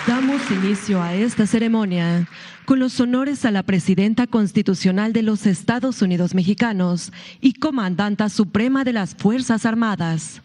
Damos inicio a esta ceremonia con los honores a la Presidenta Constitucional de los Estados Unidos Mexicanos y Comandanta Suprema de las Fuerzas Armadas.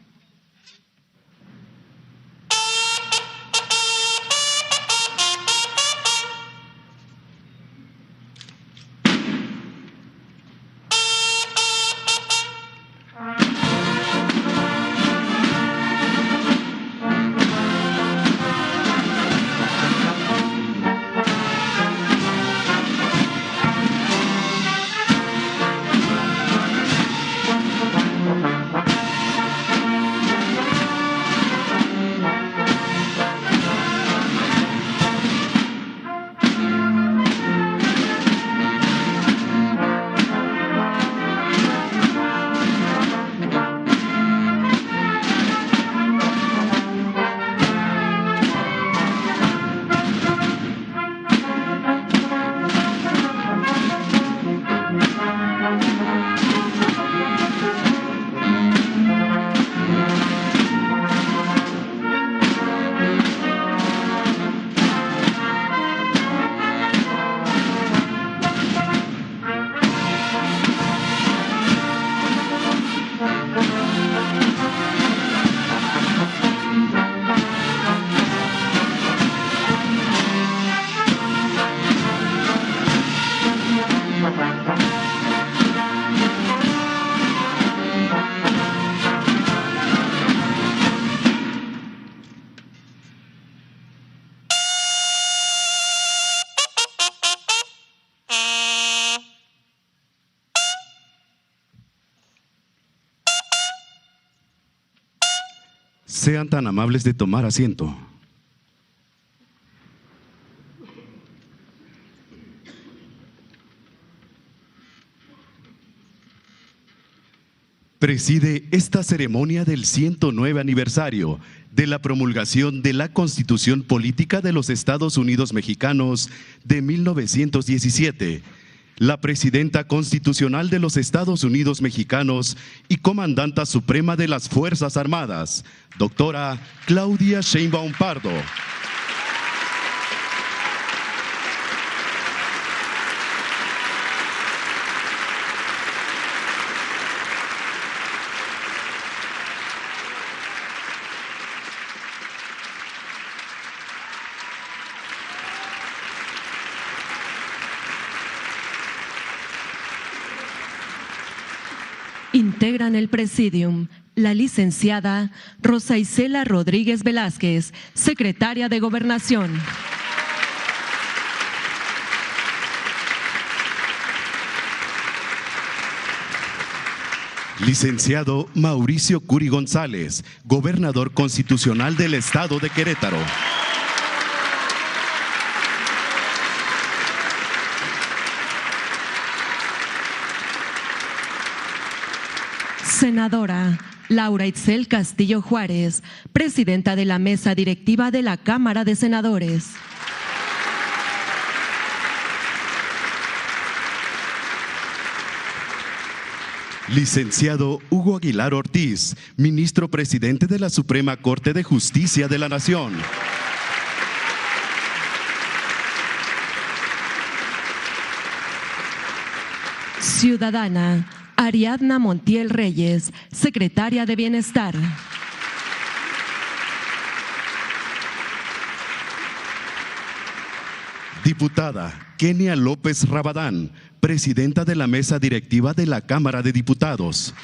Sean tan amables de tomar asiento. Preside esta ceremonia del 109 aniversario de la promulgación de la Constitución Política de los Estados Unidos Mexicanos de 1917, la Presidenta Constitucional de los Estados Unidos Mexicanos y Comandanta Suprema de las Fuerzas Armadas, doctora Claudia Sheinbaum Pardo. Integran el Presidium la licenciada Rosa Isela Rodríguez Velázquez, Secretaria de Gobernación. Licenciado Mauricio Curi González, Gobernador Constitucional del Estado de Querétaro. Senadora Laura Itzel Castillo Juárez, Presidenta de la Mesa Directiva de la Cámara de Senadores. Licenciado Hugo Aguilar Ortiz, Ministro Presidente de la Suprema Corte de Justicia de la Nación. Ciudadana Ariadna Montiel Reyes, Secretaria de Bienestar. Diputada Kenia López Rabadán, Presidenta de la Mesa Directiva de la Cámara de Diputados.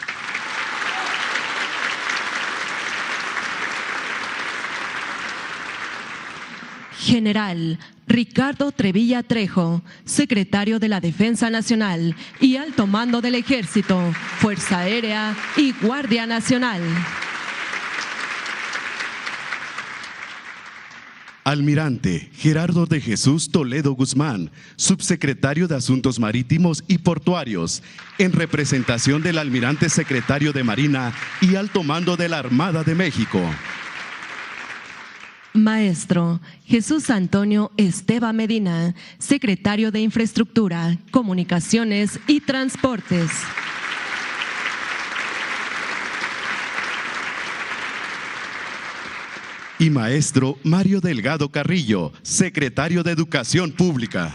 General Ricardo Trevilla Trejo, Secretario de la Defensa Nacional y Alto Mando del Ejército, Fuerza Aérea y Guardia Nacional. Almirante Gerardo de Jesús Toledo Guzmán, Subsecretario de Asuntos Marítimos y Portuarios, en representación del Almirante Secretario de Marina y Alto Mando de la Armada de México. Maestro Jesús Antonio Esteva Medina, Secretario de Infraestructura, Comunicaciones y Transportes. y maestro Mario Delgado Carrillo, secretario de Educación Pública.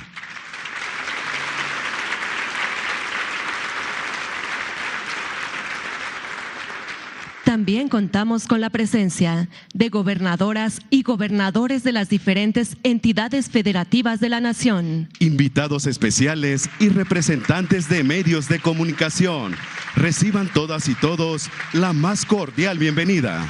También contamos con la presencia de gobernadoras y gobernadores de las diferentes entidades federativas de la nación. Invitados especiales y representantes de medios de comunicación. Reciban todas y todos la más cordial bienvenida.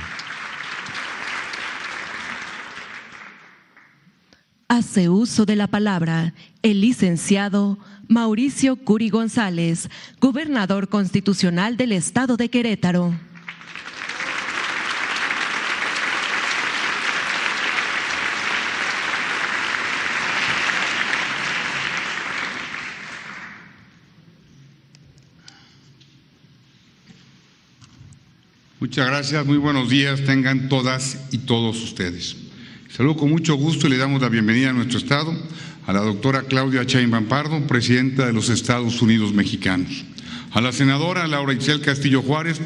Hace uso de la palabra el licenciado Mauricio Curi González, gobernador constitucional del Estado de Querétaro. Muchas gracias, muy buenos días tengan todas y todos ustedes. Saludo con mucho gusto y le damos la bienvenida a nuestro Estado a la doctora Claudia Sheinbaum Pardo, presidenta de los Estados Unidos Mexicanos, a la senadora Laura Itzel Castillo Juárez,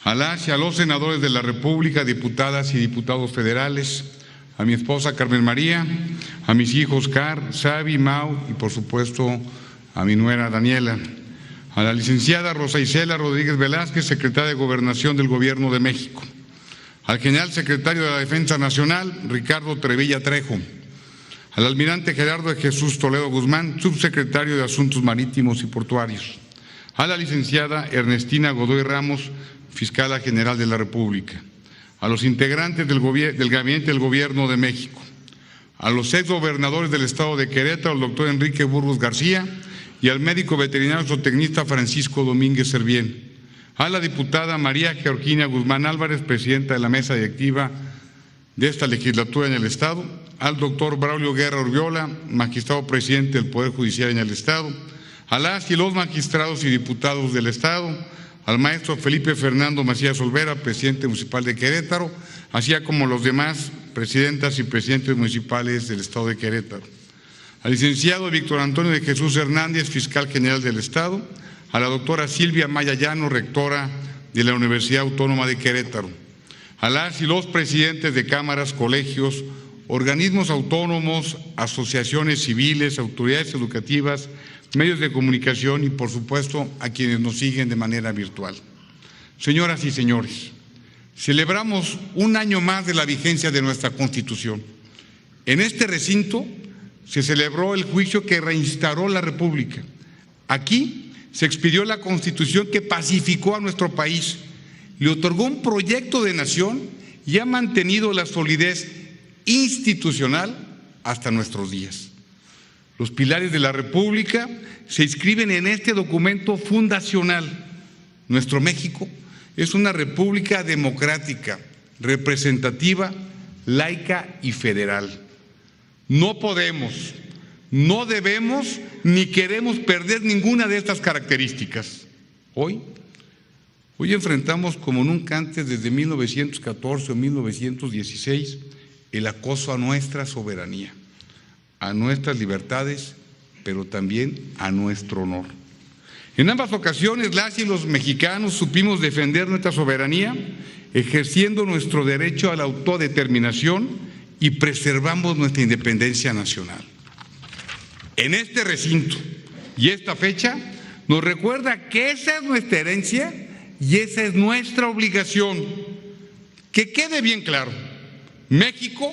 a las y a los senadores de la República, diputadas y diputados federales, a mi esposa Carmen María, a mis hijos Car, Xavi, Mau y por supuesto a mi nuera Daniela, a la licenciada Rosa Isela Rodríguez Velázquez, secretaria de Gobernación del Gobierno de México, al general secretario de la Defensa Nacional, Ricardo Trevilla Trejo, al almirante Gerardo de Jesús Toledo Guzmán, subsecretario de Asuntos Marítimos y Portuarios, a la licenciada Ernestina Godoy Ramos, fiscala general de la República, a los integrantes del Gabinete del Gobierno de México, a los exgobernadores del Estado de Querétaro, el doctor Enrique Burgos García, y al médico veterinario zootecnista Francisco Domínguez Servién, a la diputada María Georgina Guzmán Álvarez, presidenta de la mesa directiva de esta legislatura en el Estado, al doctor Braulio Guerra Urbiola, magistrado presidente del Poder Judicial en el Estado, a las y los magistrados y diputados del Estado, al maestro Felipe Fernando Macías Olvera, presidente municipal de Querétaro, así como los demás presidentas y presidentes municipales del Estado de Querétaro, al licenciado Víctor Antonio de Jesús Hernández, fiscal general del Estado, a la doctora Silvia Maya Llano, rectora de la Universidad Autónoma de Querétaro, a las y los presidentes de cámaras, colegios, organismos autónomos, asociaciones civiles, autoridades educativas, medios de comunicación y, por supuesto, a quienes nos siguen de manera virtual. Señoras y señores, celebramos un año más de la vigencia de nuestra Constitución. En este recinto se celebró el juicio que reinstaló la República. Aquí se expidió la Constitución que pacificó a nuestro país, le otorgó un proyecto de nación y ha mantenido la solidez institucional hasta nuestros días. Los pilares de la República se inscriben en este documento fundacional. Nuestro México es una república democrática, representativa, laica y federal. No podemos, no debemos ni queremos perder ninguna de estas características. Hoy enfrentamos como nunca antes desde 1914 o 1916 el acoso a nuestra soberanía, a nuestras libertades, pero también a nuestro honor. En ambas ocasiones, las y los mexicanos supimos defender nuestra soberanía, ejerciendo nuestro derecho a la autodeterminación y preservamos nuestra independencia nacional. En este recinto y esta fecha nos recuerda que esa es nuestra herencia y esa es nuestra obligación. Que quede bien claro, México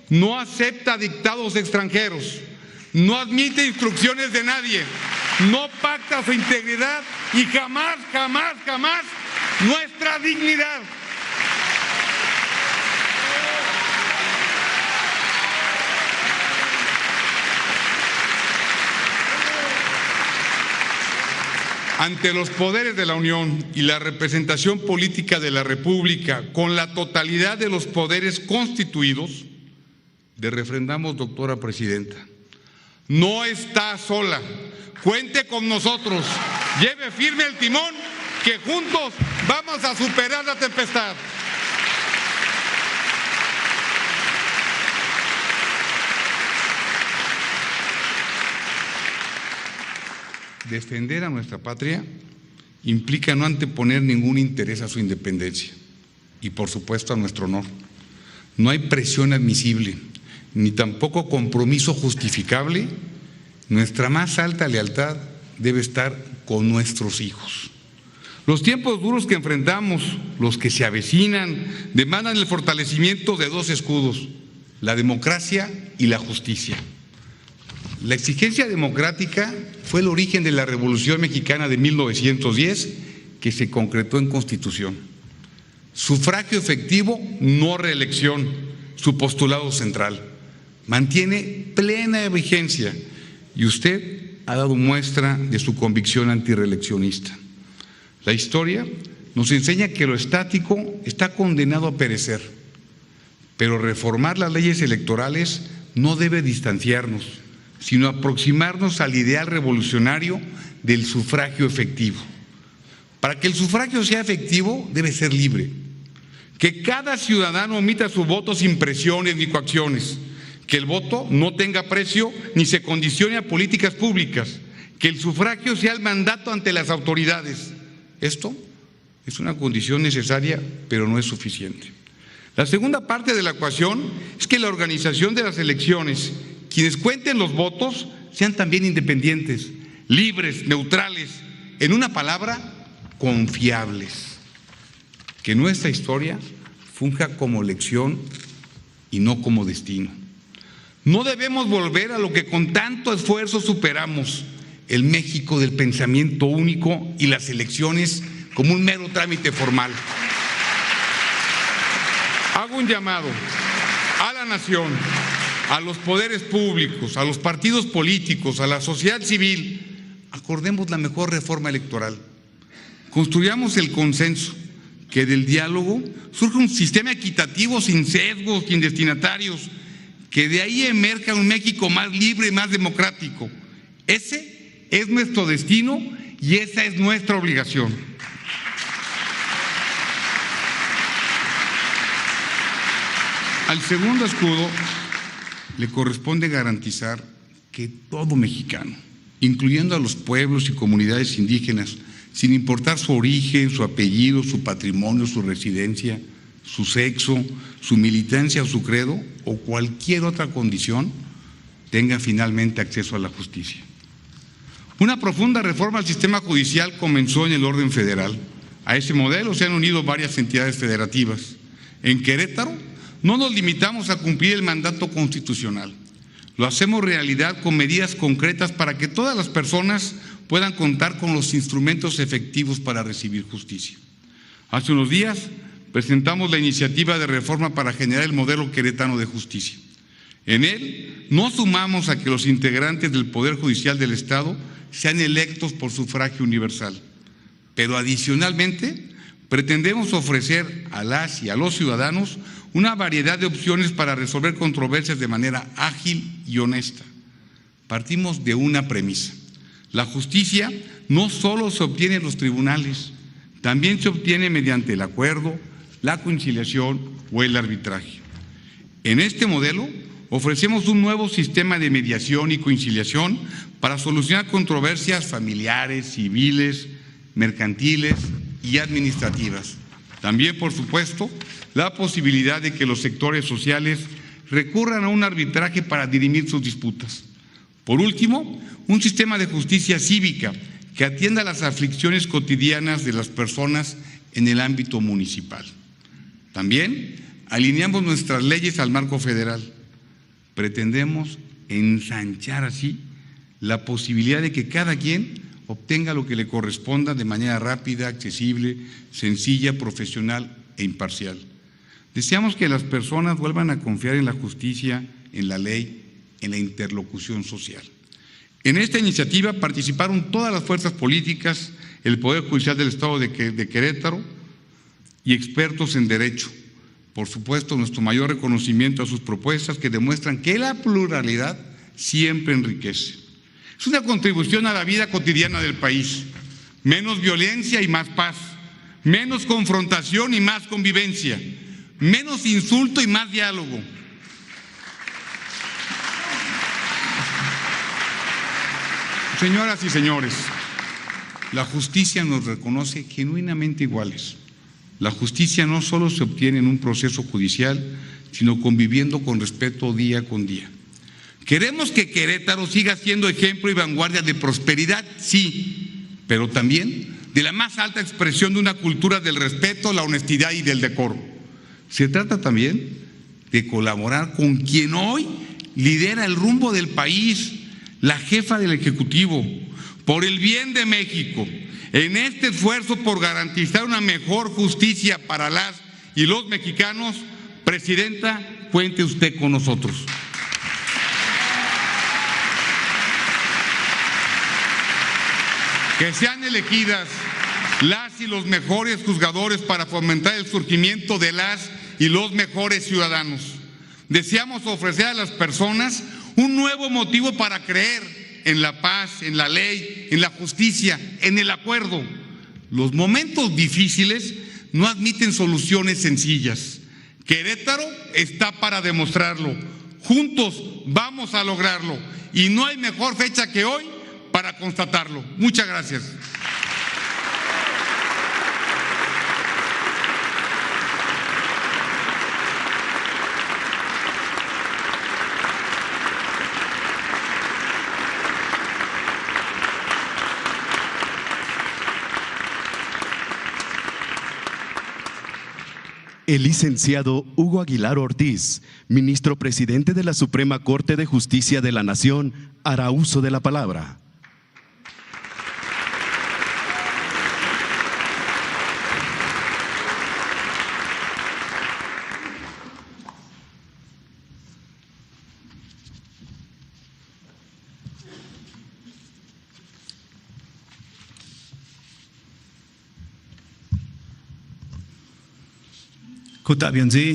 no acepta dictados extranjeros, no admite instrucciones de nadie, no pacta su integridad y jamás nuestra dignidad. Ante los poderes de la Unión y la representación política de la República, con la totalidad de los poderes constituidos, le refrendamos, doctora presidenta, no está sola, cuente con nosotros, lleve firme el timón, que juntos vamos a superar la tempestad. Defender a nuestra patria implica no anteponer ningún interés a su independencia y, por supuesto, a nuestro honor. No hay presión admisible, ni tampoco compromiso justificable. Nuestra más alta lealtad debe estar con nuestros hijos. Los tiempos duros que enfrentamos, los que se avecinan, demandan el fortalecimiento de dos escudos: la democracia y la justicia. La exigencia democrática fue el origen de la Revolución Mexicana de 1910, que se concretó en Constitución. Sufragio efectivo, no reelección, su postulado central. Mantiene plena vigencia y usted ha dado muestra de su convicción antirreeleccionista. La historia nos enseña que lo estático está condenado a perecer, pero reformar las leyes electorales no debe distanciarnos, sino aproximarnos al ideal revolucionario del sufragio efectivo. Para que el sufragio sea efectivo, debe ser libre. Que cada ciudadano emita su voto sin presiones ni coacciones. Que el voto no tenga precio ni se condicione a políticas públicas. Que el sufragio sea el mandato ante las autoridades. Esto es una condición necesaria, pero no es suficiente. La segunda parte de la ecuación es que la organización de las elecciones, quienes cuenten los votos, sean también independientes, libres, neutrales, en una palabra, confiables. Que nuestra historia funja como lección y no como destino. No debemos volver a lo que con tanto esfuerzo superamos: el México del pensamiento único y las elecciones como un mero trámite formal. Hago un llamado a la nación, a los poderes públicos, a los partidos políticos, a la sociedad civil. Acordemos la mejor reforma electoral. Construyamos el consenso, que del diálogo surja un sistema equitativo sin sesgos, sin destinatarios, que de ahí emerja un México más libre y más democrático. Ese es nuestro destino y esa es nuestra obligación. Al segundo escudo le corresponde garantizar que todo mexicano, incluyendo a los pueblos y comunidades indígenas, sin importar su origen, su apellido, su patrimonio, su residencia, su sexo, su militancia o su credo o cualquier otra condición, tenga finalmente acceso a la justicia. Una profunda reforma al sistema judicial comenzó en el orden federal. A ese modelo se han unido varias entidades federativas. En Querétaro no nos limitamos a cumplir el mandato constitucional. Lo hacemos realidad con medidas concretas para que todas las personas puedan contar con los instrumentos efectivos para recibir justicia. Hace unos días presentamos la iniciativa de reforma para generar el modelo queretano de justicia. En él no sumamos a que los integrantes del Poder Judicial del Estado sean electos por sufragio universal, pero adicionalmente pretendemos ofrecer a las y a los ciudadanos una variedad de opciones para resolver controversias de manera ágil y honesta. Partimos de una premisa: la justicia no solo se obtiene en los tribunales, también se obtiene mediante el acuerdo, la conciliación o el arbitraje. En este modelo ofrecemos un nuevo sistema de mediación y conciliación para solucionar controversias familiares, civiles, mercantiles y administrativas. También, por supuesto, la posibilidad de que los sectores sociales recurran a un arbitraje para dirimir sus disputas. Por último, un sistema de justicia cívica que atienda las aflicciones cotidianas de las personas en el ámbito municipal. También alineamos nuestras leyes al marco federal. Pretendemos ensanchar así la posibilidad de que cada quien obtenga lo que le corresponda de manera rápida, accesible, sencilla, profesional e imparcial. Deseamos que las personas vuelvan a confiar en la justicia, en la ley, en la interlocución social. En esta iniciativa participaron todas las fuerzas políticas, el Poder Judicial del Estado de Querétaro y expertos en derecho. Por supuesto, nuestro mayor reconocimiento a sus propuestas que demuestran que la pluralidad siempre enriquece. Es una contribución a la vida cotidiana del país. Menos violencia y más paz, menos confrontación y más convivencia, menos insulto y más diálogo. Señoras y señores, la justicia nos reconoce genuinamente iguales. La justicia no solo se obtiene en un proceso judicial, sino conviviendo con respeto día con día. ¿Queremos que Querétaro siga siendo ejemplo y vanguardia de prosperidad? Sí, pero también de la más alta expresión de una cultura del respeto, la honestidad y del decoro. Se trata también de colaborar con quien hoy lidera el rumbo del país, la jefa del Ejecutivo, por el bien de México, en este esfuerzo por garantizar una mejor justicia para las y los mexicanos. Presidenta, cuente usted con nosotros. Que sean elegidas las y los mejores juzgadores para fomentar el surgimiento de las y los mejores ciudadanos. Deseamos ofrecer a las personas un nuevo motivo para creer en la paz, en la ley, en la justicia, en el acuerdo. Los momentos difíciles no admiten soluciones sencillas. Querétaro está para demostrarlo. Juntos vamos a lograrlo y no hay mejor fecha que hoy para constatarlo. Muchas gracias. El licenciado Hugo Aguilar Ortiz, ministro presidente de la Suprema Corte de Justicia de la Nación, hará uso de la palabra. Kuta bionzi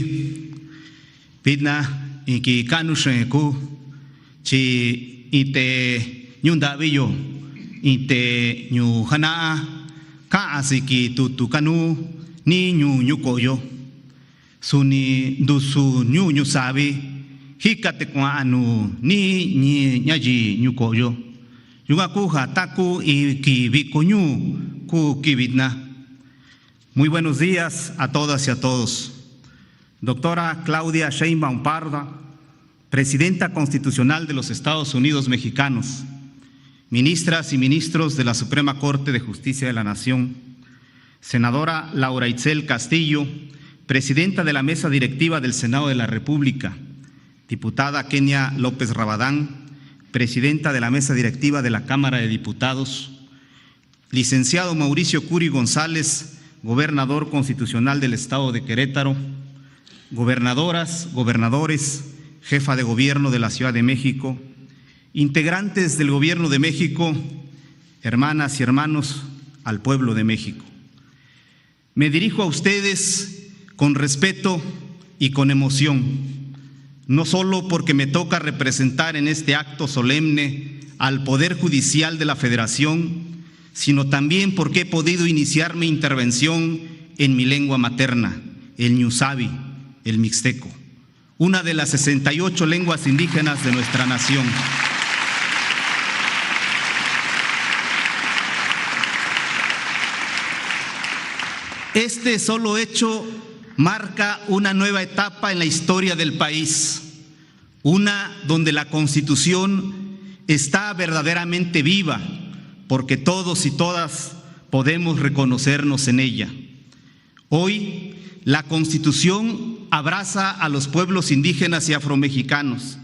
pidna inki kanushe ku chi ite nyunda biyo ite nyu hana ka asiki tutu kanu ni nyu nyukoyo suni dusu nyu sabi hikate kwa anu ni nyaji nyukoyo yuga ku hataku iki bikonyu ku kibitna. Muy buenos días a todas y a todos. Doctora Claudia Sheinbaum Pardo, Presidenta Constitucional de los Estados Unidos Mexicanos, ministras y ministros de la Suprema Corte de Justicia de la Nación, senadora Laura Itzel Castillo, Presidenta de la Mesa Directiva del Senado de la República, diputada Kenia López Rabadán, Presidenta de la Mesa Directiva de la Cámara de Diputados, licenciado Mauricio Curi González, Gobernador Constitucional del Estado de Querétaro, gobernadoras, gobernadores, jefa de gobierno de la Ciudad de México, integrantes del Gobierno de México, hermanas y hermanos, al pueblo de México. Me dirijo a ustedes con respeto y con emoción, no solo porque me toca representar en este acto solemne al Poder Judicial de la Federación, sino también porque he podido iniciar mi intervención en mi lengua materna, el ñusabi, el mixteco, una de las 68 lenguas indígenas de nuestra nación. Este solo hecho marca una nueva etapa en la historia del país, una donde la Constitución está verdaderamente viva, porque todos y todas podemos reconocernos en ella. Hoy, la Constitución abraza a los pueblos indígenas y afromexicanos,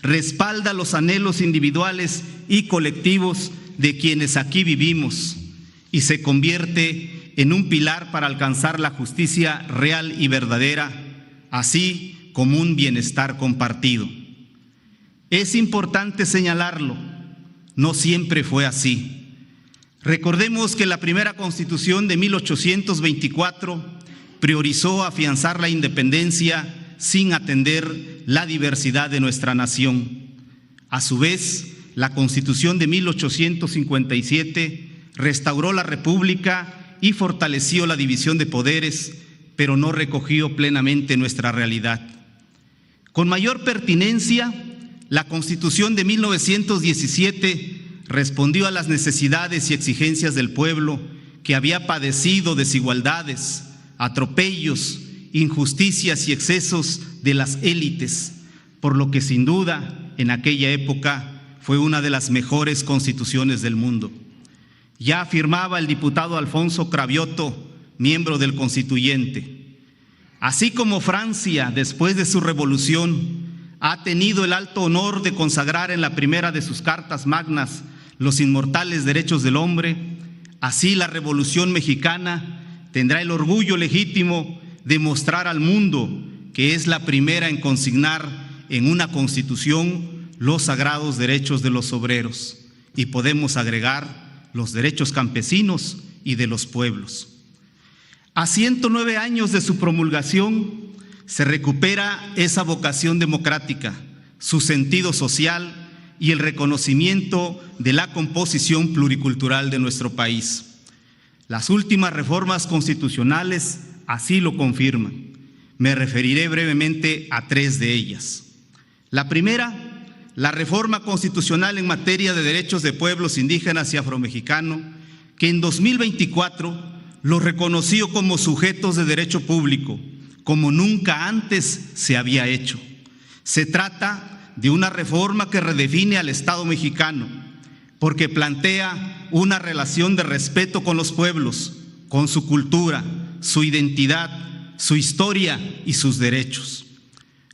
respalda los anhelos individuales y colectivos de quienes aquí vivimos y se convierte en un pilar para alcanzar la justicia real y verdadera, así como un bienestar compartido. Es importante señalarlo, no siempre fue así. Recordemos que la primera Constitución de 1824 priorizó afianzar la independencia sin atender la diversidad de nuestra nación. A su vez, la Constitución de 1857 restauró la República y fortaleció la división de poderes, pero no recogió plenamente nuestra realidad. Con mayor pertinencia, la Constitución de 1917 respondió a las necesidades y exigencias del pueblo que había padecido desigualdades, atropellos injusticias y excesos de las élites, por lo que sin duda en aquella época fue una de las mejores constituciones del mundo. Ya afirmaba el diputado Alfonso Cravioto, miembro del Constituyente: así como Francia, después de su revolución, ha tenido el alto honor de consagrar en la primera de sus cartas magnas los inmortales derechos del hombre, así la Revolución Mexicana tendrá el orgullo legítimo de mostrar al mundo que es la primera en consignar en una Constitución los sagrados derechos de los obreros, y podemos agregar los derechos campesinos y de los pueblos. A 109 años de su promulgación, se recupera esa vocación democrática, su sentido social y el reconocimiento de la composición pluricultural de nuestro país. Las últimas reformas constitucionales así lo confirman. Me referiré brevemente a 3 de ellas. La primera, la reforma constitucional en materia de derechos de pueblos indígenas y afromexicanos, que en 2024 los reconoció como sujetos de derecho público, como nunca antes se había hecho. Se trata de una reforma que redefine al Estado mexicano, porque plantea una relación de respeto con los pueblos, con su cultura, su identidad, su historia y sus derechos.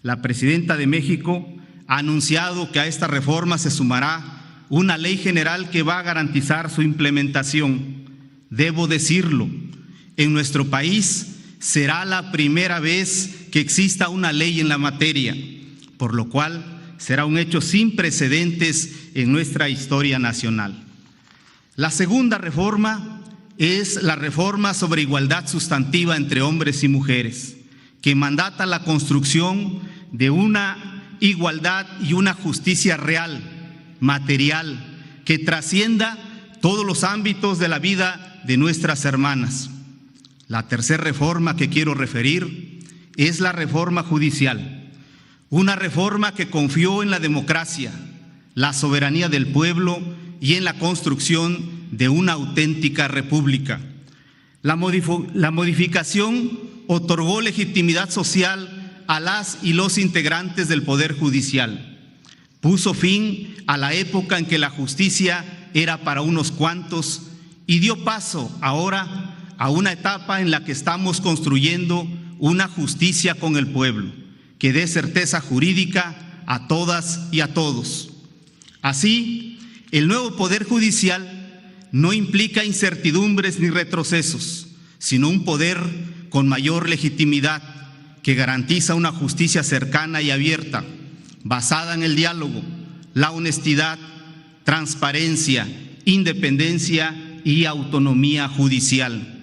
La presidenta de México ha anunciado que a esta reforma se sumará una ley general que va a garantizar su implementación. Debo decirlo, en nuestro país será la primera vez que exista una ley en la materia, por lo cual será un hecho sin precedentes en nuestra historia nacional. La segunda reforma es la reforma sobre igualdad sustantiva entre hombres y mujeres, que mandata la construcción de una igualdad y una justicia real, material, que trascienda todos los ámbitos de la vida de nuestras hermanas. La tercera reforma que quiero referir es la reforma judicial, una reforma que confió en la democracia, la soberanía del pueblo y en la construcción de una auténtica república. La modificación otorgó legitimidad social a las y los integrantes del Poder Judicial. Puso fin a la época en que la justicia era para unos cuantos y dio paso ahora a una etapa en la que estamos construyendo una justicia con el pueblo, que dé certeza jurídica a todas y a todos. Así, el nuevo Poder Judicial no implica incertidumbres ni retrocesos, sino un poder con mayor legitimidad que garantiza una justicia cercana y abierta, basada en el diálogo, la honestidad, transparencia, independencia y autonomía judicial.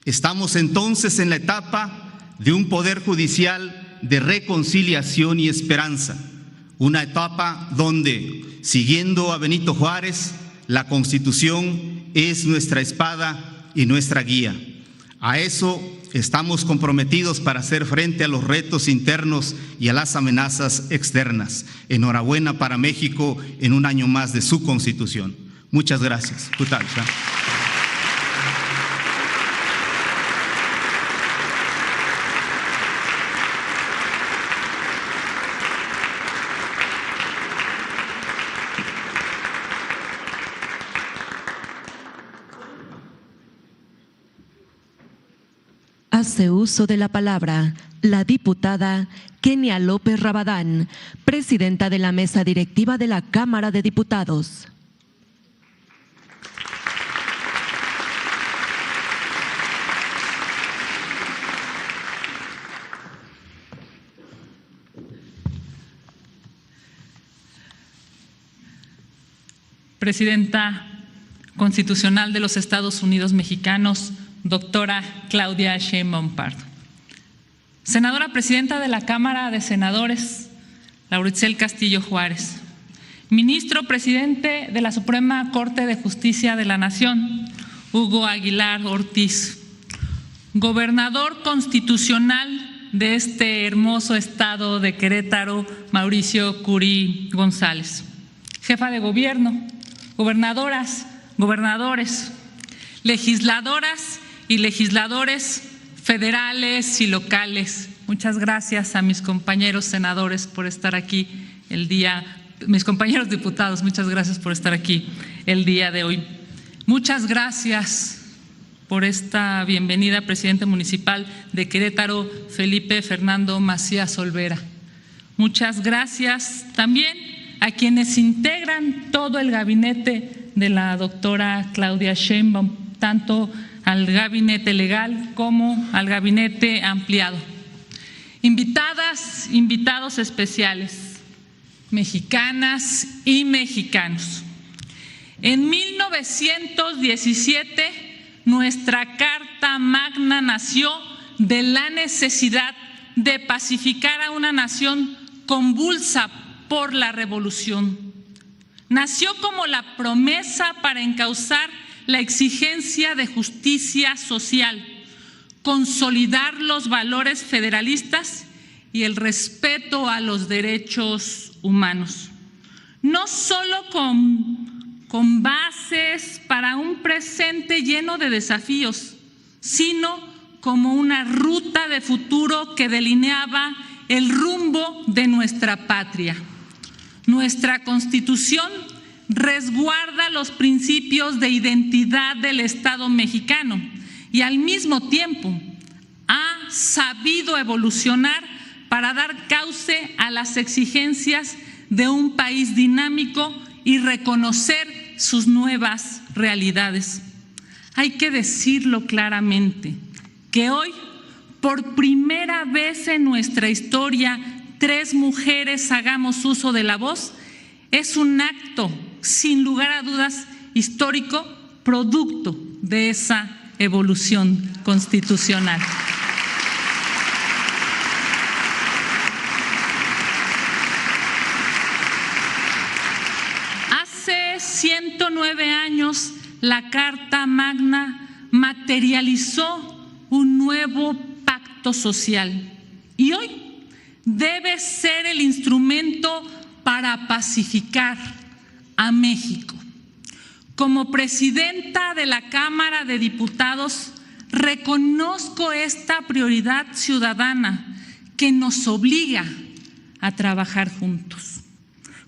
Estamos entonces en la etapa de un Poder Judicial de reconciliación y esperanza, una etapa donde, siguiendo a Benito Juárez, la Constitución es nuestra espada y nuestra guía. A eso estamos comprometidos para hacer frente a los retos internos y a las amenazas externas. Enhorabuena para México en un año más de su Constitución. Muchas gracias. Hace uso de la palabra la diputada Kenia López Rabadán, presidenta de la mesa directiva de la Cámara de Diputados. Presidenta Constitucional de los Estados Unidos Mexicanos, doctora Claudia Sheinbaum Pardo. Senadora Presidenta de la Cámara de Senadores, Lauritzel Castillo Juárez. Ministro Presidente de la Suprema Corte de Justicia de la Nación, Hugo Aguilar Ortiz. Gobernador constitucional de este hermoso estado de Querétaro, Mauricio Curi González. Jefa de Gobierno, gobernadoras, gobernadores, legisladoras y legisladores federales y locales. Muchas gracias a mis compañeros senadores por estar aquí mis compañeros diputados, muchas gracias por estar aquí el día de hoy. Muchas gracias por esta bienvenida, presidente municipal de Querétaro, Felipe Fernando Macías Olvera. Muchas gracias también a quienes integran todo el gabinete de la doctora Claudia Sheinbaum, tanto al gabinete legal como al gabinete ampliado. Invitadas, invitados especiales, mexicanas y mexicanos. En 1917, nuestra Carta Magna nació de la necesidad de pacificar a una nación convulsa por la revolución. Nació como la promesa para encauzar la exigencia de justicia social, consolidar los valores federalistas y el respeto a los derechos humanos. No solo con bases para un presente lleno de desafíos, sino como una ruta de futuro que delineaba el rumbo de nuestra patria. Nuestra Constitución resguarda los principios de identidad del Estado mexicano y al mismo tiempo ha sabido evolucionar para dar cauce a las exigencias de un país dinámico y reconocer sus nuevas realidades. Hay que decirlo claramente, que hoy, por primera vez en nuestra historia, 3 mujeres hagamos uso de la voz, es un acto, sin lugar a dudas, histórico, producto de esa evolución constitucional. Hace 109 años, la Carta Magna materializó un nuevo pacto social y hoy debe ser el instrumento para pacificar a México. Como presidenta de la Cámara de Diputados, reconozco esta prioridad ciudadana que nos obliga a trabajar juntos,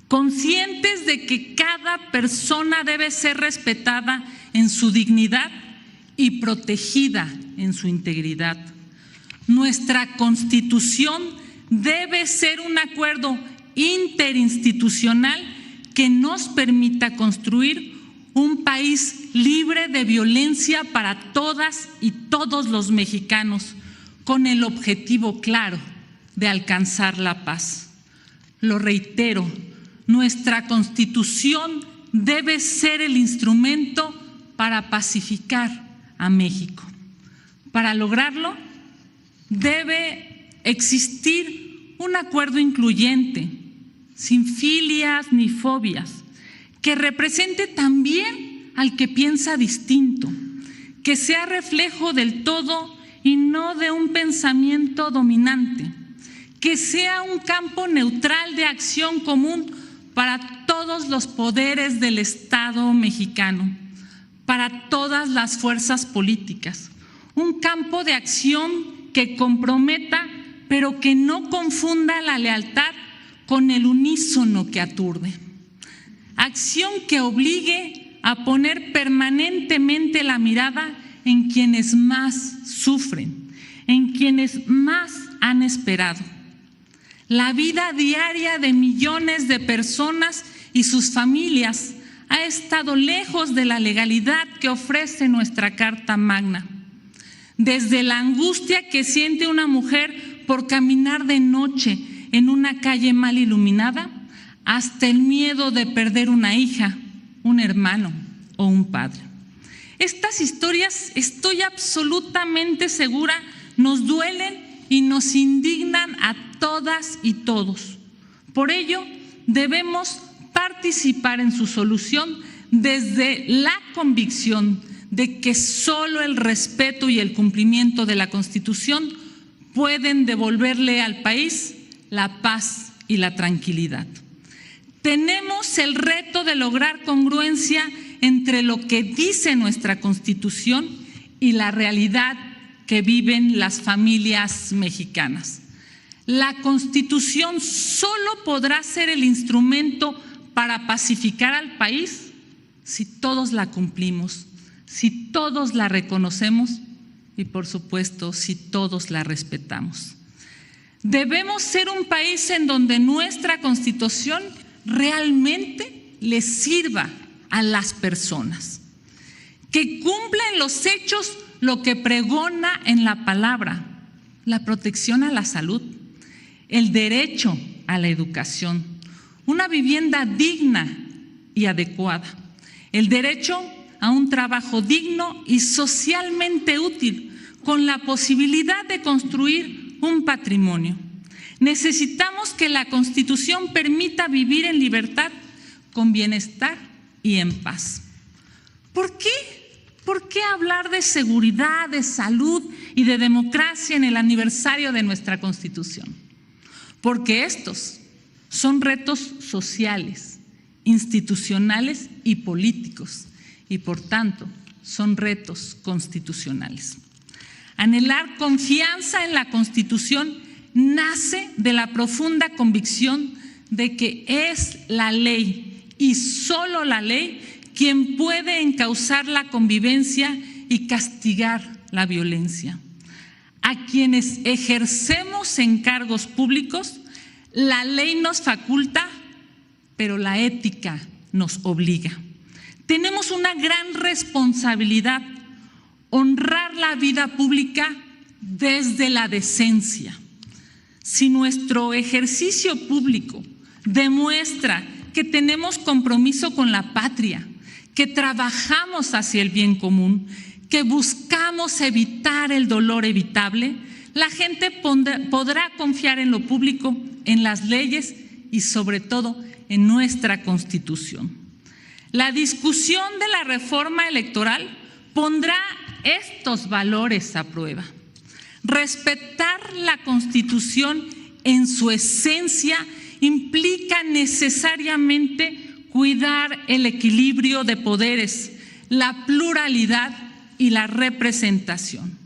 conscientes de que cada persona debe ser respetada en su dignidad y protegida en su integridad. Nuestra Constitución debe ser un acuerdo interinstitucional que nos permita construir un país libre de violencia para todas y todos los mexicanos, con el objetivo claro de alcanzar la paz. Lo reitero, nuestra Constitución debe ser el instrumento para pacificar a México. Para lograrlo, debe existir un acuerdo incluyente, sin filias ni fobias, que represente también al que piensa distinto, que sea reflejo del todo y no de un pensamiento dominante, que sea un campo neutral de acción común para todos los poderes del Estado mexicano, para todas las fuerzas políticas, un campo de acción que comprometa, pero que no confunda la lealtad con el unísono que aturde. Acción que obligue a poner permanentemente la mirada en quienes más sufren, en quienes más han esperado. La vida diaria de millones de personas y sus familias ha estado lejos de la legalidad que ofrece nuestra Carta Magna. Desde la angustia que siente una mujer por caminar de noche en una calle mal iluminada, hasta el miedo de perder una hija, un hermano o un padre. Estas historias, estoy absolutamente segura, nos duelen y nos indignan a todas y todos. Por ello, debemos participar en su solución desde la convicción de que solo el respeto y el cumplimiento de la Constitución pueden devolverle al país la paz y la tranquilidad. Tenemos el reto de lograr congruencia entre lo que dice nuestra Constitución y la realidad que viven las familias mexicanas. La Constitución solo podrá ser el instrumento para pacificar al país si todos la cumplimos, si todos la reconocemos y, por supuesto, si todos la respetamos. Debemos ser un país en donde nuestra Constitución realmente le sirva a las personas, que cumpla en los hechos lo que pregona en la palabra: la protección a la salud, el derecho a la educación, una vivienda digna y adecuada, el derecho a un trabajo digno y socialmente útil, con la posibilidad de construir un patrimonio. Necesitamos que la Constitución permita vivir en libertad, con bienestar y en paz. ¿Por qué? ¿Por qué hablar de seguridad, de salud y de democracia en el aniversario de nuestra Constitución? Porque estos son retos sociales, institucionales y políticos, y por tanto son retos constitucionales. Anhelar confianza en la Constitución nace de la profunda convicción de que es la ley y solo la ley quien puede encauzar la convivencia y castigar la violencia. A quienes ejercemos encargos públicos, la ley nos faculta, pero la ética nos obliga. Tenemos una gran responsabilidad: honrar la vida pública desde la decencia. Si nuestro ejercicio público demuestra que tenemos compromiso con la patria, que trabajamos hacia el bien común, que buscamos evitar el dolor evitable, la gente podrá confiar en lo público, en las leyes y sobre todo en nuestra Constitución. La discusión de la reforma electoral pondrá estos valores a prueba. Respetar la Constitución en su esencia implica necesariamente cuidar el equilibrio de poderes, la pluralidad y la representación.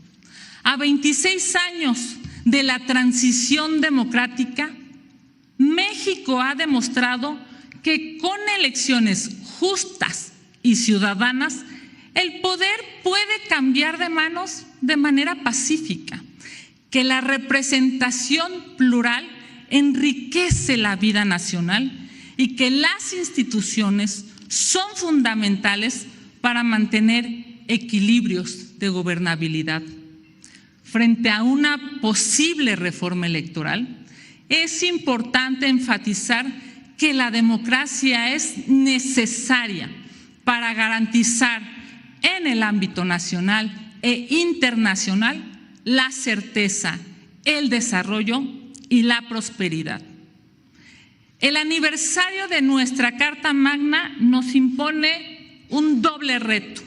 A 26 años de la transición democrática, México ha demostrado que con elecciones justas y ciudadanas, el poder puede cambiar de manos de manera pacífica, que la representación plural enriquece la vida nacional y que las instituciones son fundamentales para mantener equilibrios de gobernabilidad. Frente a una posible reforma electoral, es importante enfatizar que la democracia es necesaria para garantizar en el ámbito nacional e internacional la certeza, el desarrollo y la prosperidad. El aniversario de nuestra Carta Magna nos impone un doble reto: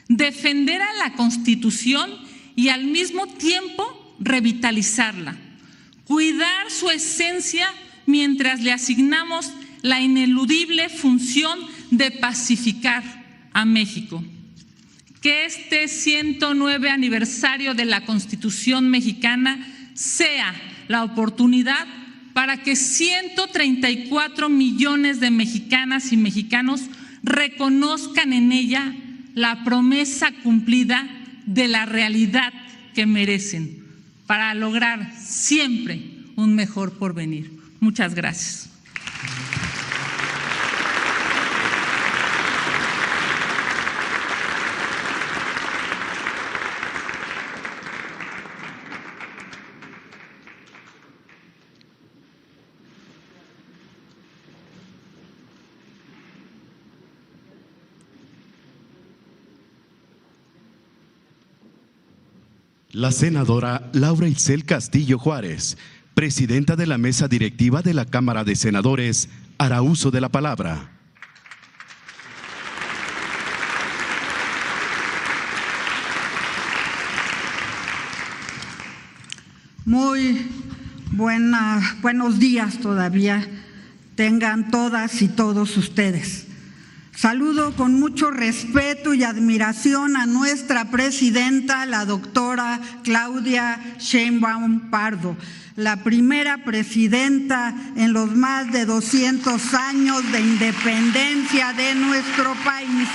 defender a la Constitución y al mismo tiempo revitalizarla, cuidar su esencia mientras le asignamos la ineludible función de pacificar a México. Que este 109 aniversario de la Constitución mexicana sea la oportunidad para que 134 millones de mexicanas y mexicanos reconozcan en ella la promesa cumplida de la realidad que merecen, para lograr siempre un mejor porvenir. Muchas gracias. La senadora Laura Itzel Castillo Juárez, presidenta de la mesa directiva de la Cámara de Senadores, hará uso de la palabra. Muy buenos días todavía tengan todas y todos ustedes. Saludo con mucho respeto y admiración a nuestra presidenta, la doctora Claudia Sheinbaum Pardo, la primera presidenta en los más de 200 años de independencia de nuestro país.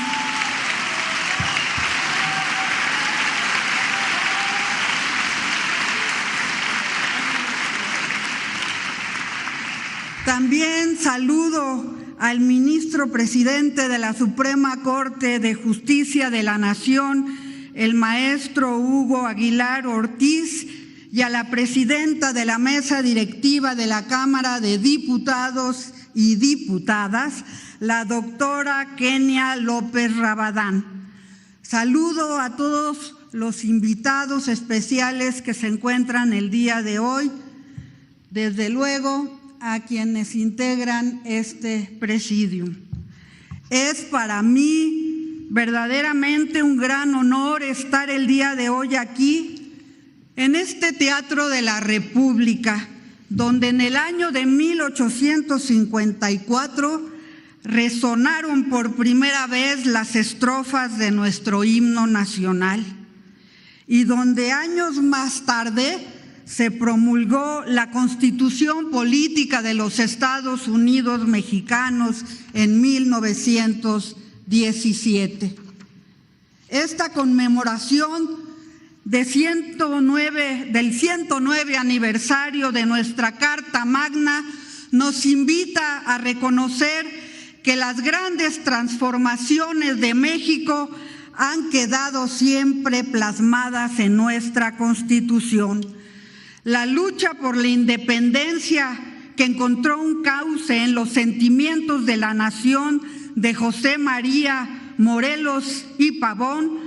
También saludo al ministro presidente de la Suprema Corte de Justicia de la Nación, el maestro Hugo Aguilar Ortiz, y a la presidenta de la mesa directiva de la Cámara de Diputados y Diputadas, la doctora Kenia López Rabadán. Saludo a todos los invitados especiales que se encuentran el día de hoy, desde luego a quienes integran este presidium. Es para mí verdaderamente un gran honor estar el día de hoy aquí, en este Teatro de la República, donde en el año de 1854 resonaron por primera vez las estrofas de nuestro himno nacional y donde años más tarde se promulgó la Constitución Política de los Estados Unidos Mexicanos en 1917. Esta conmemoración del 109 aniversario de nuestra Carta Magna nos invita a reconocer que las grandes transformaciones de México han quedado siempre plasmadas en nuestra Constitución. La lucha por la independencia, que encontró un cauce en los sentimientos de la nación de José María Morelos y Pavón,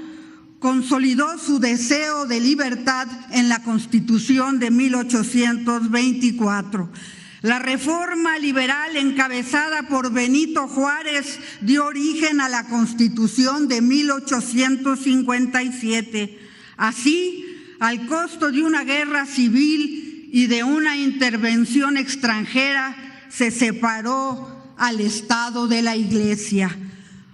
consolidó su deseo de libertad en la Constitución de 1824. La reforma liberal encabezada por Benito Juárez dio origen a la Constitución de 1857. Así, al costo de una guerra civil y de una intervención extranjera, se separó al Estado de la Iglesia.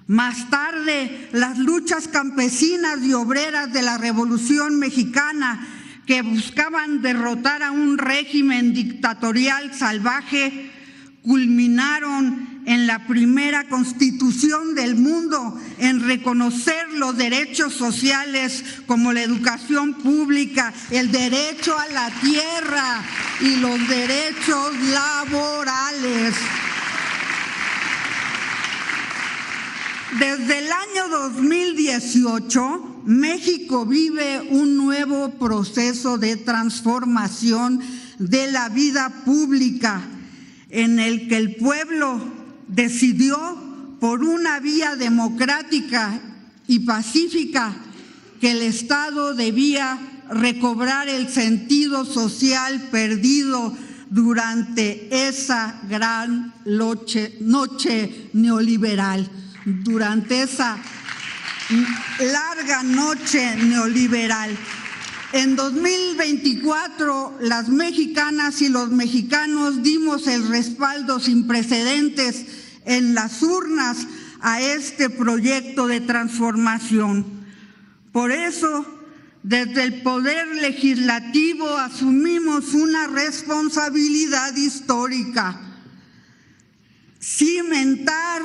Más tarde, las luchas campesinas y obreras de la Revolución Mexicana, que buscaban derrotar a un régimen dictatorial salvaje, culminaron en la primera constitución del mundo en reconocer los derechos sociales como la educación pública, el derecho a la tierra y los derechos laborales. Desde el año 2018, México vive un nuevo proceso de transformación de la vida pública, en el que el pueblo decidió por una vía democrática y pacífica que el Estado debía recobrar el sentido social perdido durante esa gran noche neoliberal, durante esa larga noche neoliberal. En 2024, las mexicanas y los mexicanos dimos el respaldo sin precedentes en las urnas a este proyecto de transformación. Por eso, desde el Poder Legislativo asumimos una responsabilidad histórica: cimentar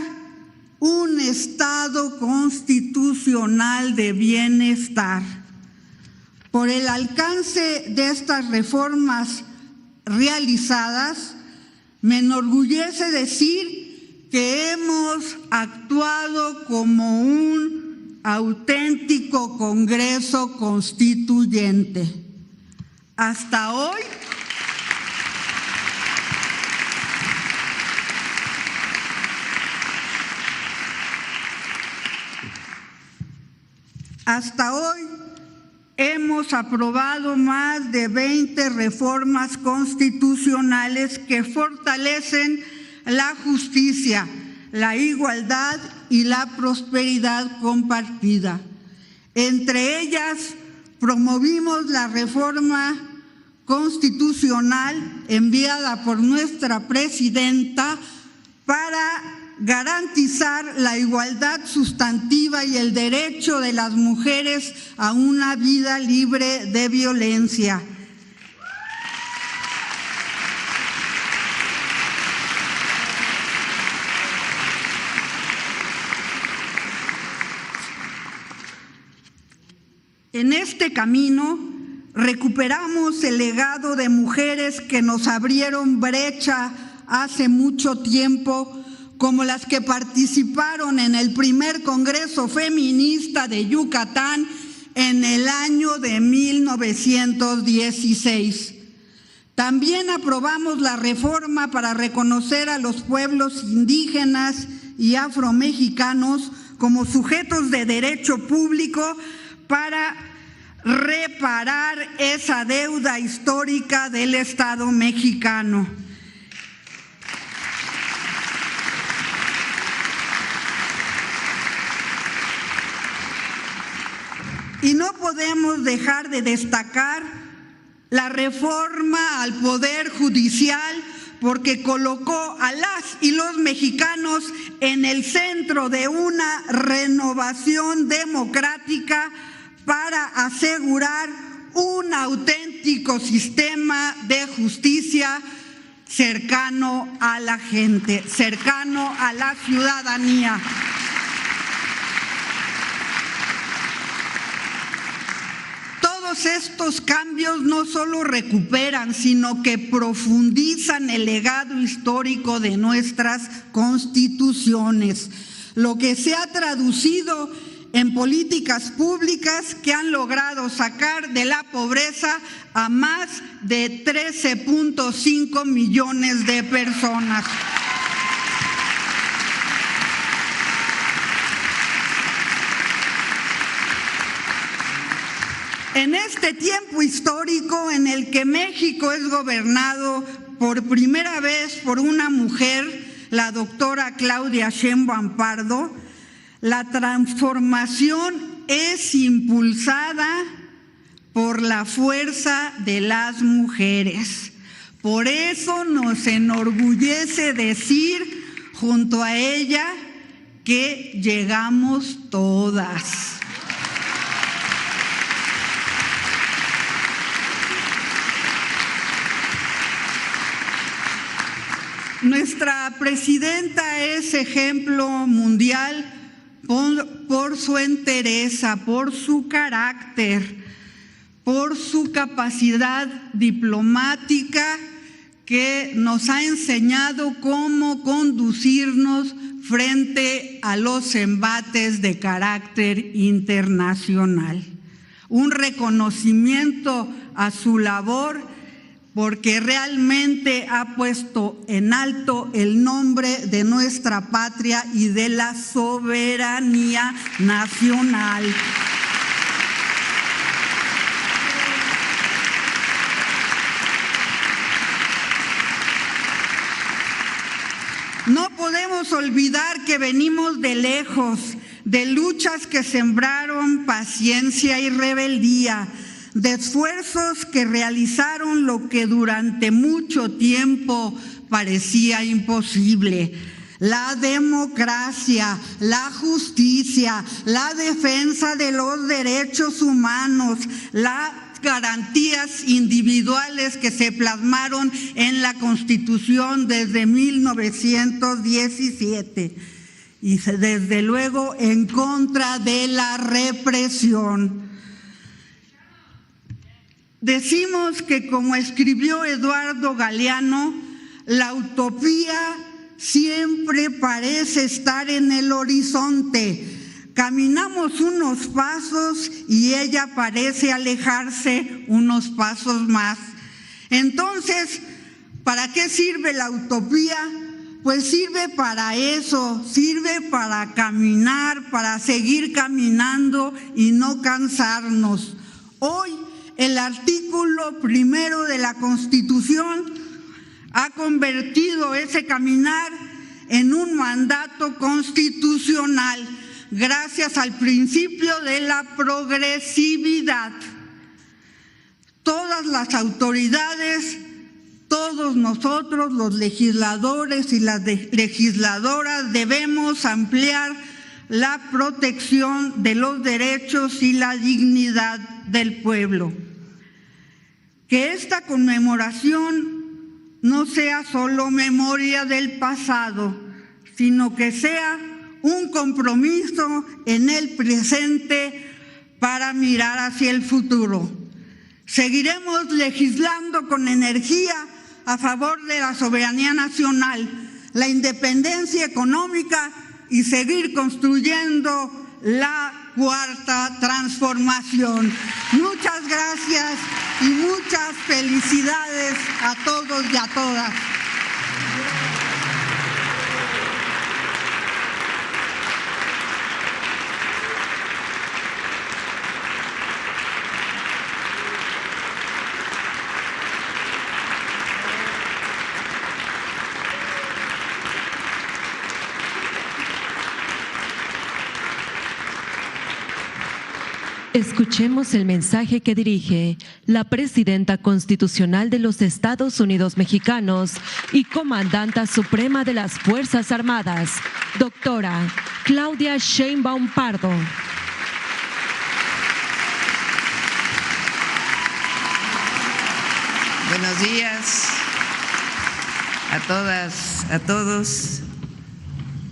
un Estado constitucional de bienestar. Por el alcance de estas reformas realizadas, me enorgullece decir que hemos actuado como un auténtico Congreso Constituyente. Hasta hoy hemos aprobado más de 20 reformas constitucionales que fortalecen la justicia, la igualdad y la prosperidad compartida. Entre ellas, promovimos la reforma constitucional enviada por nuestra presidenta para garantizar la igualdad sustantiva y el derecho de las mujeres a una vida libre de violencia. En este camino recuperamos el legado de mujeres que nos abrieron brecha hace mucho tiempo, como las que participaron en el primer Congreso Feminista de Yucatán en el año de 1916. También aprobamos la reforma para reconocer a los pueblos indígenas y afromexicanos como sujetos de derecho público para reparar esa deuda histórica del Estado mexicano. Y no podemos dejar de destacar la reforma al Poder Judicial, porque colocó a las y los mexicanos en el centro de una renovación democrática para asegurar un auténtico sistema de justicia cercano a la gente, cercano a la ciudadanía. Todos estos cambios no solo recuperan, sino que profundizan el legado histórico de nuestras constituciones, lo que se ha traducido en políticas públicas que han logrado sacar de la pobreza a más de 13.5 millones de personas. En este tiempo histórico en el que México es gobernado por primera vez por una mujer, la doctora Claudia Sheinbaum Pardo, la transformación es impulsada por la fuerza de las mujeres. Por eso nos enorgullece decir junto a ella que llegamos todas. Nuestra presidenta es ejemplo mundial por su entereza, por su carácter, por su capacidad diplomática que nos ha enseñado cómo conducirnos frente a los embates de carácter internacional. Un reconocimiento a su labor, porque realmente ha puesto en alto el nombre de nuestra patria y de la soberanía nacional. No podemos olvidar que venimos de lejos, de luchas que sembraron paciencia y rebeldía, de esfuerzos que realizaron lo que durante mucho tiempo parecía imposible: la democracia, la justicia, la defensa de los derechos humanos, las garantías individuales que se plasmaron en la Constitución desde 1917 y desde luego en contra de la represión. Decimos que, como escribió Eduardo Galeano, la utopía siempre parece estar en el horizonte. Caminamos unos pasos y ella parece alejarse unos pasos más. Entonces, ¿para qué sirve la utopía? Pues sirve para eso, sirve para caminar, para seguir caminando y no cansarnos. Hoy, el artículo 1 de la Constitución ha convertido ese caminar en un mandato constitucional gracias al principio de la progresividad. Todas las autoridades, todos nosotros, los legisladores y las legisladoras, debemos ampliar la protección de los derechos y la dignidad del pueblo. Que esta conmemoración no sea solo memoria del pasado, sino que sea un compromiso en el presente para mirar hacia el futuro. Seguiremos legislando con energía a favor de la soberanía nacional, la independencia económica y seguir construyendo la cuarta transformación. Muchas gracias y muchas felicidades a todos y a todas. Escuchemos el mensaje que dirige la Presidenta Constitucional de los Estados Unidos Mexicanos y Comandanta Suprema de las Fuerzas Armadas, doctora Claudia Sheinbaum Pardo. Buenos días a todas, a todos.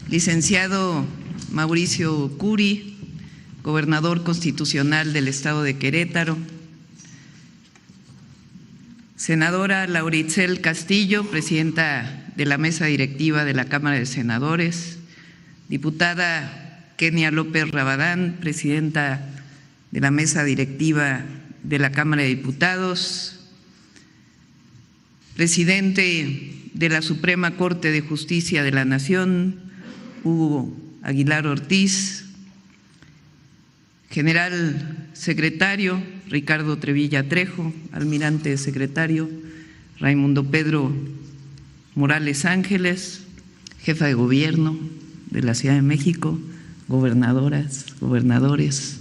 Licenciado Mauricio Curi, gobernador constitucional del Estado de Querétaro, senadora Lauricel Castillo, presidenta de la mesa directiva de la Cámara de Senadores, diputada Kenia López Rabadán, presidenta de la mesa directiva de la Cámara de Diputados, presidente de la Suprema Corte de Justicia de la Nación, Hugo Aguilar Ortiz, general secretario Ricardo Trevilla Trejo, almirante secretario Raimundo Pedro Morales Ángeles, jefa de gobierno de la Ciudad de México, gobernadoras, gobernadores,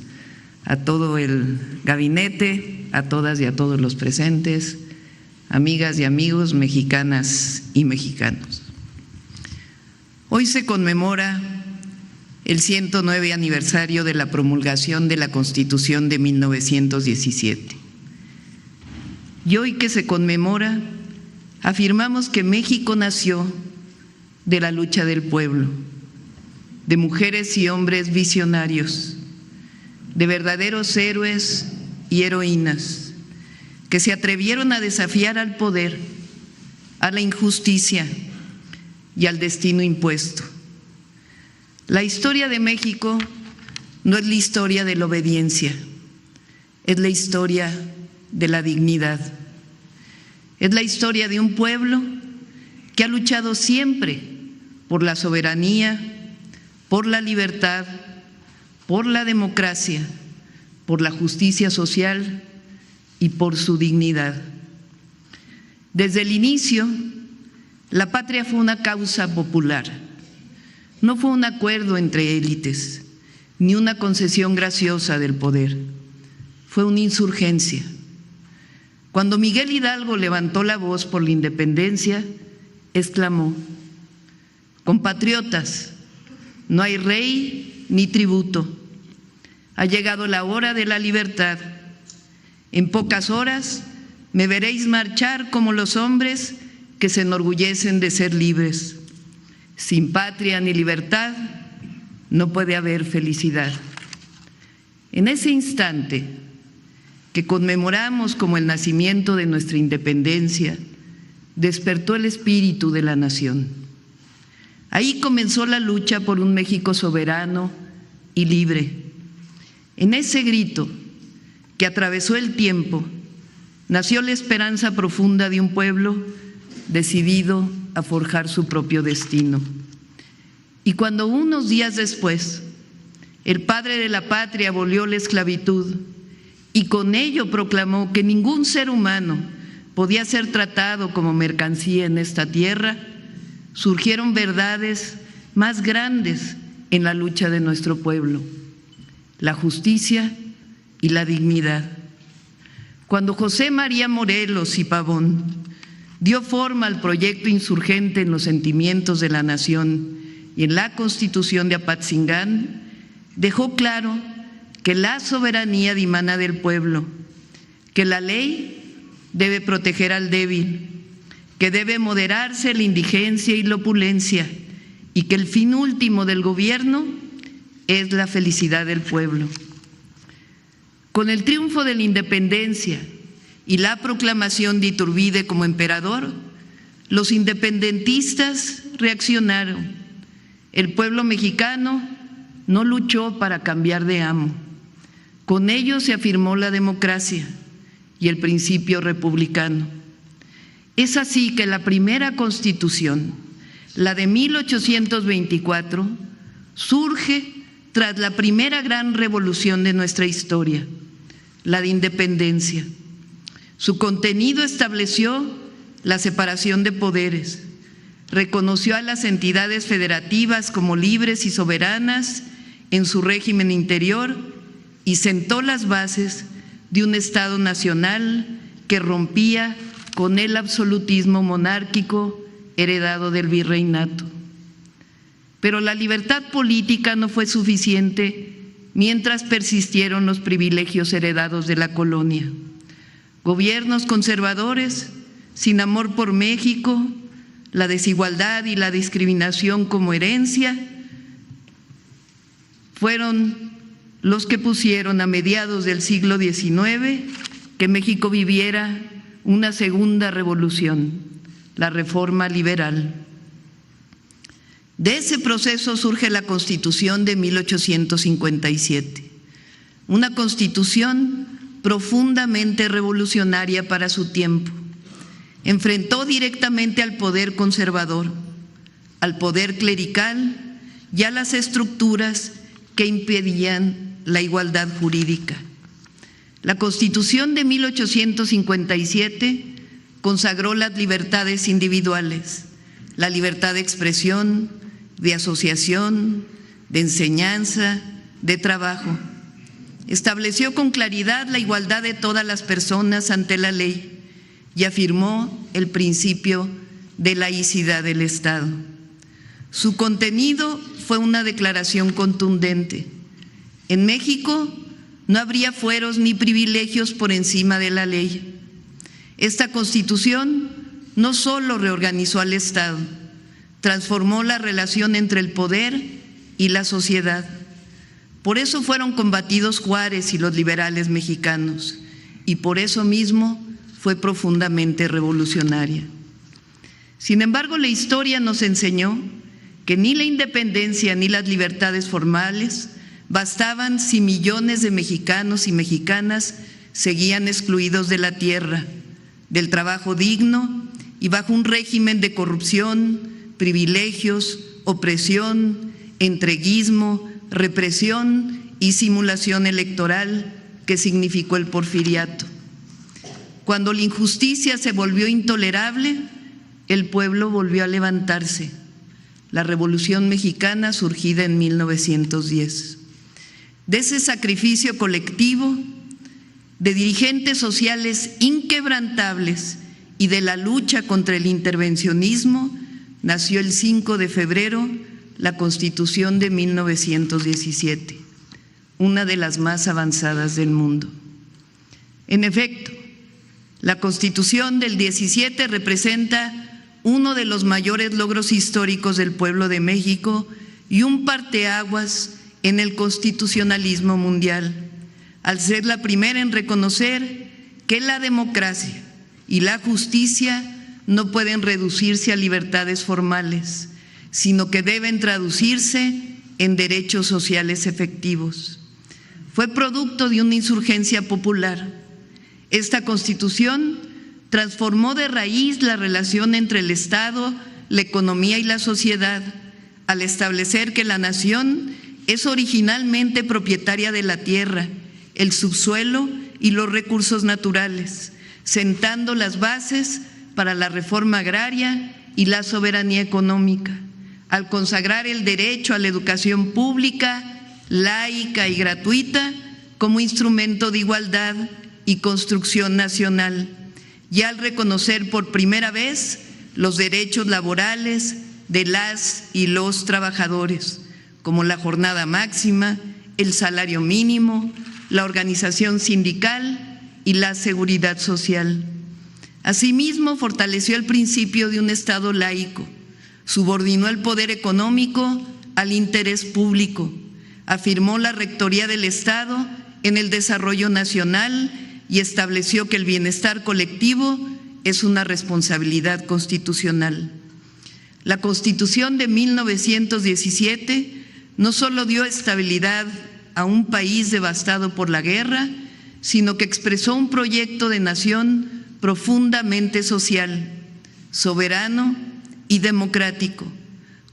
a todo el gabinete, a todas y a todos los presentes, amigas y amigos mexicanas y mexicanos. Hoy se conmemora el 109 aniversario de la promulgación de la Constitución de 1917. Y hoy que se conmemora, afirmamos que México nació de la lucha del pueblo, de mujeres y hombres visionarios, de verdaderos héroes y heroínas, que se atrevieron a desafiar al poder, a la injusticia y al destino impuesto. La historia de México no es la historia de la obediencia, es la historia de la dignidad. Es la historia de un pueblo que ha luchado siempre por la soberanía, por la libertad, por la democracia, por la justicia social y por su dignidad. Desde el inicio, la patria fue una causa popular. No fue un acuerdo entre élites, ni una concesión graciosa del poder. Fue una insurgencia. Cuando Miguel Hidalgo levantó la voz por la independencia, exclamó: compatriotas, no hay rey ni tributo. Ha llegado la hora de la libertad. En pocas horas me veréis marchar como los hombres que se enorgullecen de ser libres. Sin patria ni libertad no puede haber felicidad. En ese instante que conmemoramos como el nacimiento de nuestra independencia, despertó el espíritu de la nación. Ahí comenzó la lucha por un México soberano y libre. En ese grito que atravesó el tiempo, nació la esperanza profunda de un pueblo decidido a forjar su propio destino. Y cuando unos días después el padre de la patria abolió la esclavitud y con ello proclamó que ningún ser humano podía ser tratado como mercancía en esta tierra, surgieron verdades más grandes en la lucha de nuestro pueblo: la justicia y la dignidad. Cuando José María Morelos y Pavón dio forma al proyecto insurgente en los sentimientos de la nación y en la Constitución de Apatzingán, dejó claro que la soberanía dimana del pueblo, que la ley debe proteger al débil, que debe moderarse la indigencia y la opulencia y que el fin último del gobierno es la felicidad del pueblo. Con el triunfo de la independencia y la proclamación de Iturbide como emperador, los independentistas reaccionaron. El pueblo mexicano no luchó para cambiar de amo. Con ello se afirmó la democracia y el principio republicano. Es así que la primera Constitución, la de 1824, surge tras la primera gran revolución de nuestra historia, la de independencia. Su contenido estableció la separación de poderes, reconoció a las entidades federativas como libres y soberanas en su régimen interior y sentó las bases de un Estado nacional que rompía con el absolutismo monárquico heredado del virreinato. Pero la libertad política no fue suficiente mientras persistieron los privilegios heredados de la colonia. Gobiernos conservadores, sin amor por México, la desigualdad y la discriminación como herencia, fueron los que pusieron a mediados del siglo XIX que México viviera una segunda revolución, la Reforma Liberal. De ese proceso surge la Constitución de 1857, una Constitución profundamente revolucionaria para su tiempo. Enfrentó directamente al poder conservador, al poder clerical y a las estructuras que impedían la igualdad jurídica. La Constitución de 1857 consagró las libertades individuales, la libertad de expresión, de asociación, de enseñanza, de trabajo. Estableció con claridad la igualdad de todas las personas ante la ley y afirmó el principio de laicidad del Estado. Su contenido fue una declaración contundente. En México no habría fueros ni privilegios por encima de la ley. Esta Constitución no solo reorganizó al Estado, transformó la relación entre el poder y la sociedad. Por eso fueron combatidos Juárez y los liberales mexicanos, y por eso mismo fue profundamente revolucionaria. Sin embargo, la historia nos enseñó que ni la independencia ni las libertades formales bastaban si millones de mexicanos y mexicanas seguían excluidos de la tierra, del trabajo digno y bajo un régimen de corrupción, privilegios, opresión, entreguismo, represión y simulación electoral que significó el porfiriato. Cuando la injusticia se volvió intolerable, el pueblo volvió a levantarse. La Revolución Mexicana surgida en 1910. De ese sacrificio colectivo, de dirigentes sociales inquebrantables y de la lucha contra el intervencionismo, nació el 5 de febrero la Constitución de 1917, una de las más avanzadas del mundo. En efecto, la Constitución del 17 representa uno de los mayores logros históricos del pueblo de México y un parteaguas en el constitucionalismo mundial, al ser la primera en reconocer que la democracia y la justicia no pueden reducirse a libertades formales, sino que deben traducirse en derechos sociales efectivos. Fue producto de una insurgencia popular. Esta Constitución transformó de raíz la relación entre el Estado, la economía y la sociedad, al establecer que la nación es originalmente propietaria de la tierra, el subsuelo y los recursos naturales, sentando las bases para la reforma agraria y la soberanía económica, al consagrar el derecho a la educación pública, laica y gratuita como instrumento de igualdad y construcción nacional, y al reconocer por primera vez los derechos laborales de las y los trabajadores, como la jornada máxima, el salario mínimo, la organización sindical y la seguridad social. Asimismo, fortaleció el principio de un Estado laico, subordinó el poder económico al interés público, afirmó la rectoría del Estado en el desarrollo nacional y estableció que el bienestar colectivo es una responsabilidad constitucional. La Constitución de 1917 no solo dio estabilidad a un país devastado por la guerra, sino que expresó un proyecto de nación profundamente social, soberano y democrático,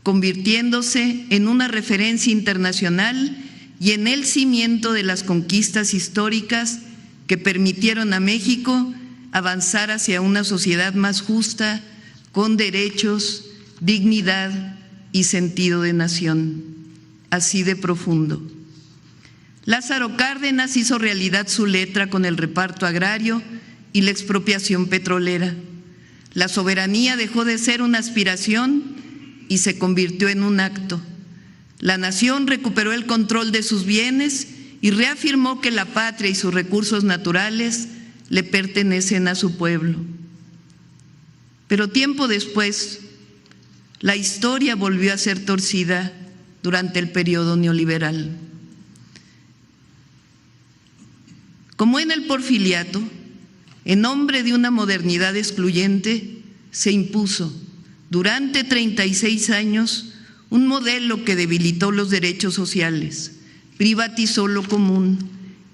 convirtiéndose en una referencia internacional y en el cimiento de las conquistas históricas que permitieron a México avanzar hacia una sociedad más justa, con derechos, dignidad y sentido de nación, así de profundo. Lázaro Cárdenas hizo realidad su letra con el reparto agrario y la expropiación petrolera. La soberanía dejó de ser una aspiración y se convirtió en un acto. La nación recuperó el control de sus bienes y reafirmó que la patria y sus recursos naturales le pertenecen a su pueblo. Pero tiempo después, la historia volvió a ser torcida durante el periodo neoliberal. Como en el Porfiriato, en nombre de una modernidad excluyente, se impuso durante 36 años un modelo que debilitó los derechos sociales, privatizó lo común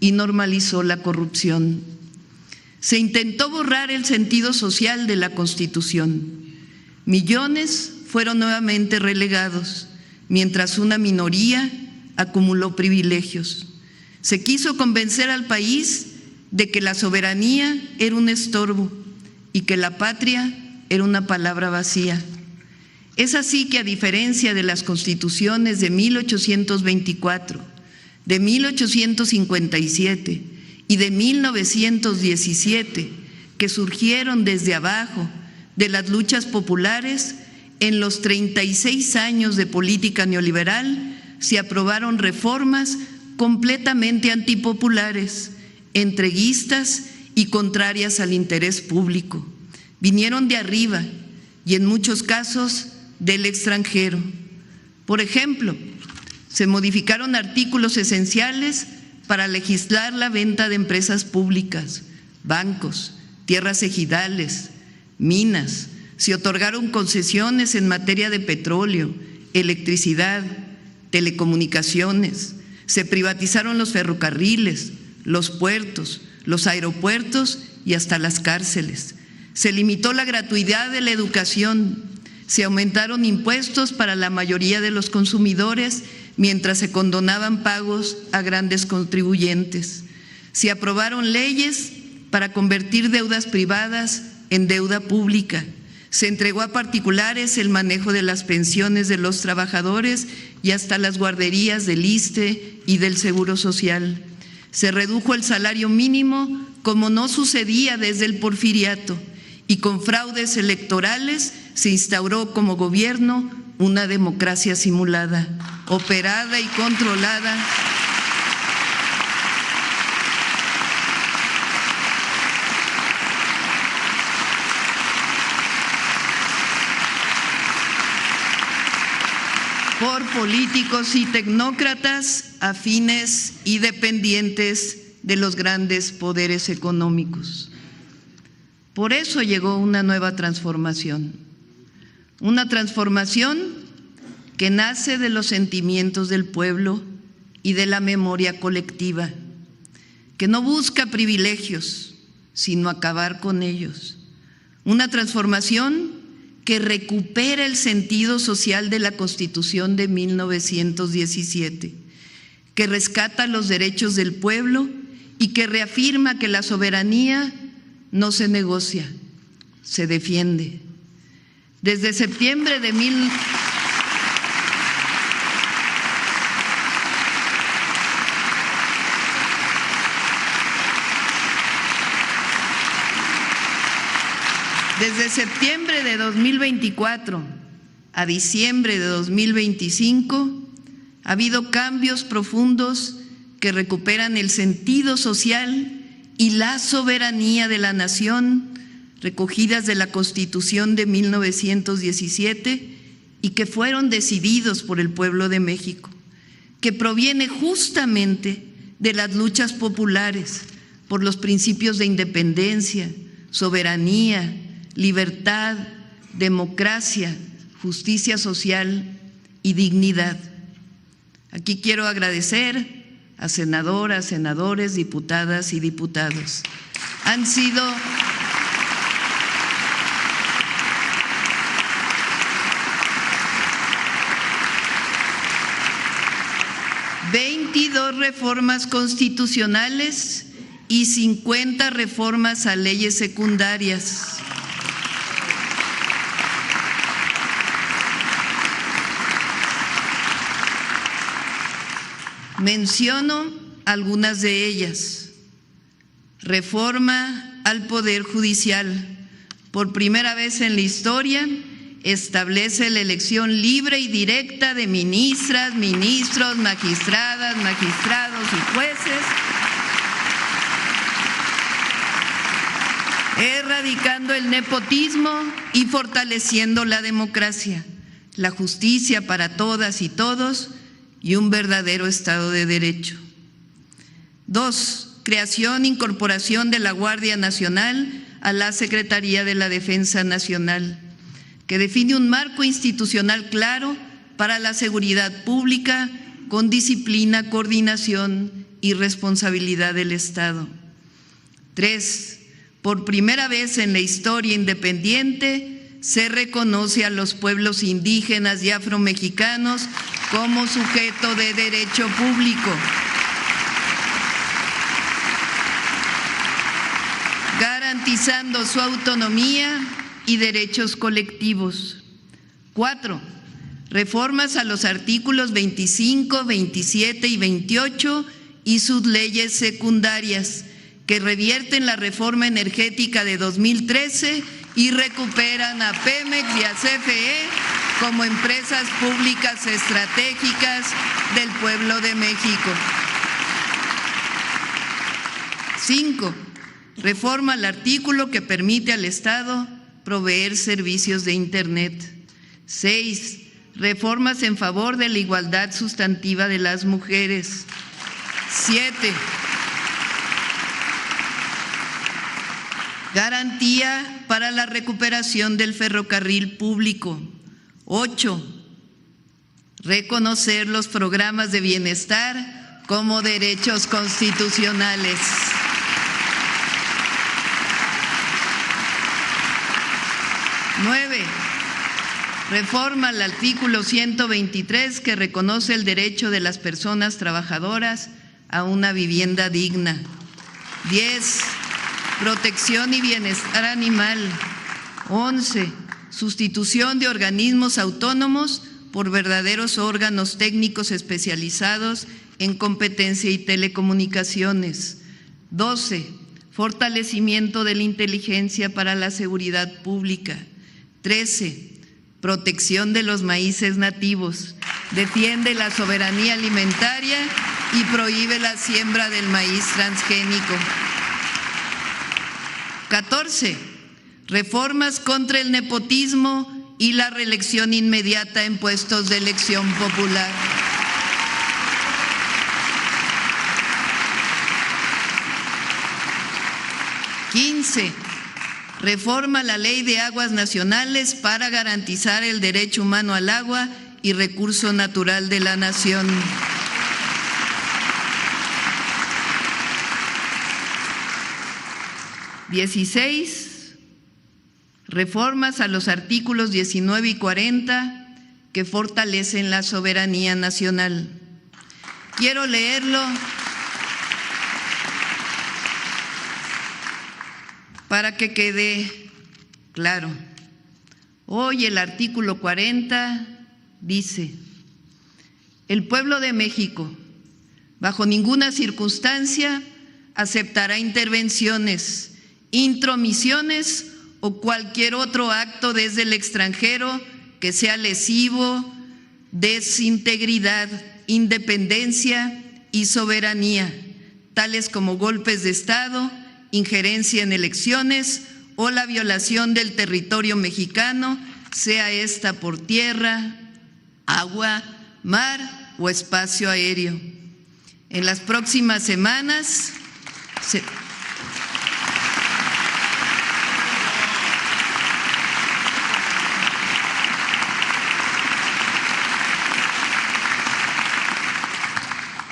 y normalizó la corrupción. Se intentó borrar el sentido social de la Constitución. Millones fueron nuevamente relegados, mientras una minoría acumuló privilegios. Se quiso convencer al país de que la soberanía era un estorbo y que la patria era una palabra vacía. Es así que, a diferencia de las constituciones de 1824, de 1857 y de 1917, que surgieron desde abajo de las luchas populares, en los 36 años de política neoliberal se aprobaron reformas completamente antipopulares, entreguistas y contrarias al interés público. Vinieron de arriba y en muchos casos del extranjero. Por ejemplo, se modificaron artículos esenciales para legislar la venta de empresas públicas, bancos, tierras ejidales, minas. Se otorgaron concesiones en materia de petróleo, electricidad, telecomunicaciones. Se privatizaron los ferrocarriles, los puertos, los aeropuertos y hasta las cárceles. Se limitó la gratuidad de la educación. Se aumentaron impuestos para la mayoría de los consumidores, mientras se condonaban pagos a grandes contribuyentes. Se aprobaron leyes para convertir deudas privadas en deuda pública. Se entregó a particulares el manejo de las pensiones de los trabajadores y hasta las guarderías del ISSSTE y del Seguro Social. Se redujo el salario mínimo, como no sucedía desde el Porfiriato, y con fraudes electorales se instauró como gobierno una democracia simulada, operada y controlada por políticos y tecnócratas afines y dependientes de los grandes poderes económicos. Por eso llegó una nueva transformación, una transformación que nace de los sentimientos del pueblo y de la memoria colectiva, que no busca privilegios, sino acabar con ellos. Una transformación que recupera el sentido social de la Constitución de 1917, que rescata los derechos del pueblo y que reafirma que la soberanía no se negocia, se defiende. Desde septiembre de Desde septiembre de 2024 a diciembre de 2025 ha habido cambios profundos que recuperan el sentido social y la soberanía de la nación recogidas de la Constitución de 1917 y que fueron decididos por el pueblo de México, que proviene justamente de las luchas populares por los principios de independencia, soberanía, libertad, democracia, justicia social y dignidad. Aquí quiero agradecer a senadoras, senadores, diputadas y diputados. Han sido 22 reformas constitucionales y 50 reformas a leyes secundarias. Menciono algunas de ellas. Reforma al Poder Judicial. Por primera vez en la historia, establece la elección libre y directa de ministras, ministros, magistradas, magistrados y jueces, erradicando el nepotismo y fortaleciendo la democracia, la justicia para todas y todos y un verdadero Estado de Derecho. 2. Creación e incorporación de la Guardia Nacional a la Secretaría de la Defensa Nacional, que define un marco institucional claro para la seguridad pública con disciplina, coordinación y responsabilidad del Estado. 3. Por primera vez en la historia independiente se reconoce a los pueblos indígenas y afromexicanos como sujeto de derecho público. Garantizando su autonomía y derechos colectivos. 4. Reformas a los artículos 25, 27 y 28 y sus leyes secundarias, que revierten la reforma energética de 2013 y recuperan a Pemex y a CFE como empresas públicas estratégicas del pueblo de México. 5. Reforma al artículo que permite al Estado proveer servicios de Internet. 6. Reformas en favor de la igualdad sustantiva de las mujeres. 7. Garantía para la recuperación del ferrocarril público. 8. Reconocer los programas de bienestar como derechos constitucionales. 9. Reforma al artículo 123 que reconoce el derecho de las personas trabajadoras a una vivienda digna. 10. Protección y bienestar animal. 11. Sustitución de organismos autónomos por verdaderos órganos técnicos especializados en competencia y telecomunicaciones. 12. Fortalecimiento de la inteligencia para la seguridad pública. 13. Protección de los maíces nativos. Defiende la soberanía alimentaria y prohíbe la siembra del maíz transgénico. 14. Reformas contra el nepotismo y la reelección inmediata en puestos de elección popular. 15. Reforma a la Ley de Aguas Nacionales para garantizar el derecho humano al agua y recurso natural de la nación. 16. Reformas a los artículos 19 y 40 que fortalecen la soberanía nacional. Quiero leerlo para que quede claro. Hoy el artículo 40 dice: el pueblo de México, bajo ninguna circunstancia, aceptará intervenciones, intromisiones o cualquier otro acto desde el extranjero que sea lesivo de su integridad, independencia y soberanía, tales como golpes de Estado, injerencia en elecciones o la violación del territorio mexicano, sea esta por tierra, agua, mar o espacio aéreo. En las próximas semanas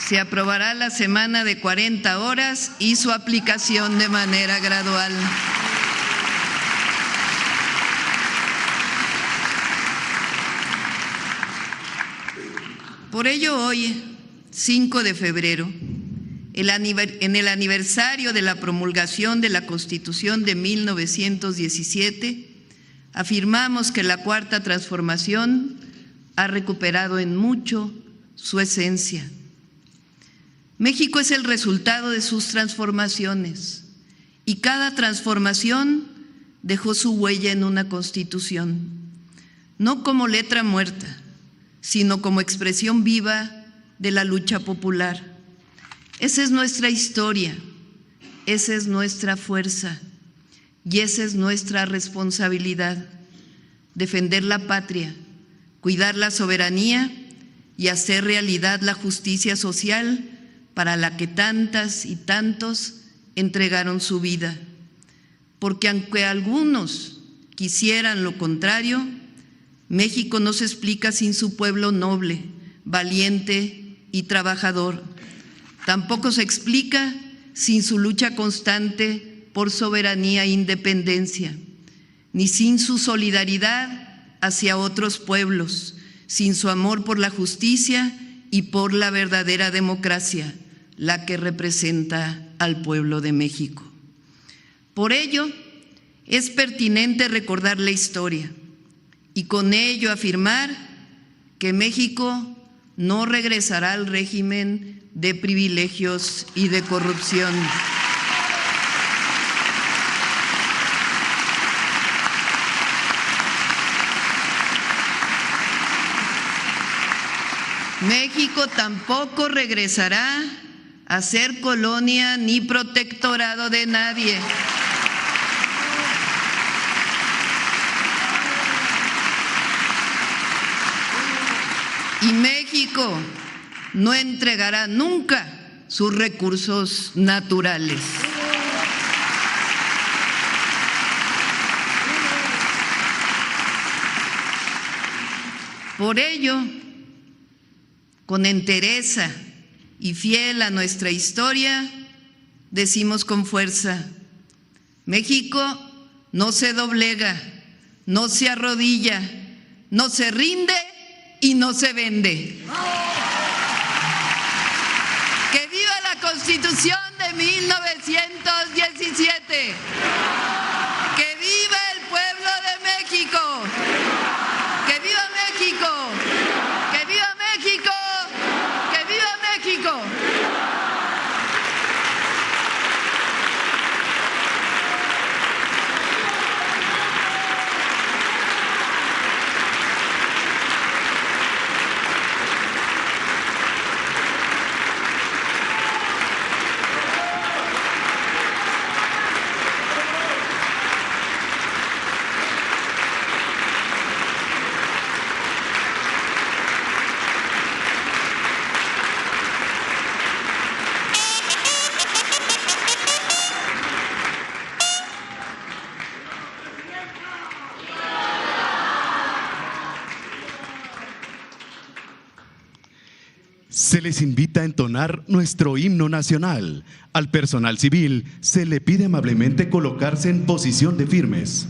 se aprobará la semana de 40 horas y su aplicación de manera gradual. Por ello, hoy, 5 de febrero, en el aniversario de la promulgación de la Constitución de 1917, afirmamos que la Cuarta Transformación ha recuperado en mucho su esencia. México es el resultado de sus transformaciones y cada transformación dejó su huella en una Constitución, no como letra muerta, sino como expresión viva de la lucha popular. Esa es nuestra historia, esa es nuestra fuerza y esa es nuestra responsabilidad: defender la patria, cuidar la soberanía y hacer realidad la justicia social para la que tantas y tantos entregaron su vida. Porque aunque algunos quisieran lo contrario, México no se explica sin su pueblo noble, valiente y trabajador. Tampoco se explica sin su lucha constante por soberanía e independencia, ni sin su solidaridad hacia otros pueblos, sin su amor por la justicia y por la verdadera democracia, la que representa al pueblo de México. Por ello, es pertinente recordar la historia y con ello afirmar que México no regresará al régimen de privilegios y de corrupción. México tampoco regresará a ser colonia ni protectorado de nadie. Y México no entregará nunca sus recursos naturales. Por ello, con entereza y fiel a nuestra historia, decimos con fuerza: México no se doblega, no se arrodilla, no se rinde y no se vende. ¡Que viva la Constitución de 1917! ¡Que viva el pueblo de México! ¡Que viva México! ¡Que viva México! ¡Que viva México! Se les invita a entonar nuestro himno nacional. Al personal civil se le pide amablemente colocarse en posición de firmes.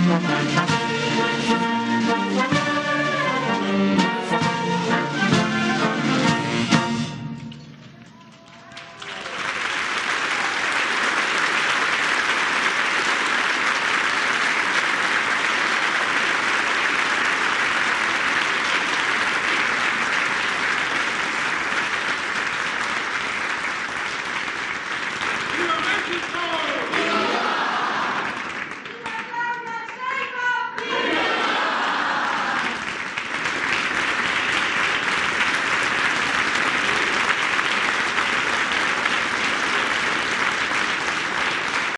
Thank you.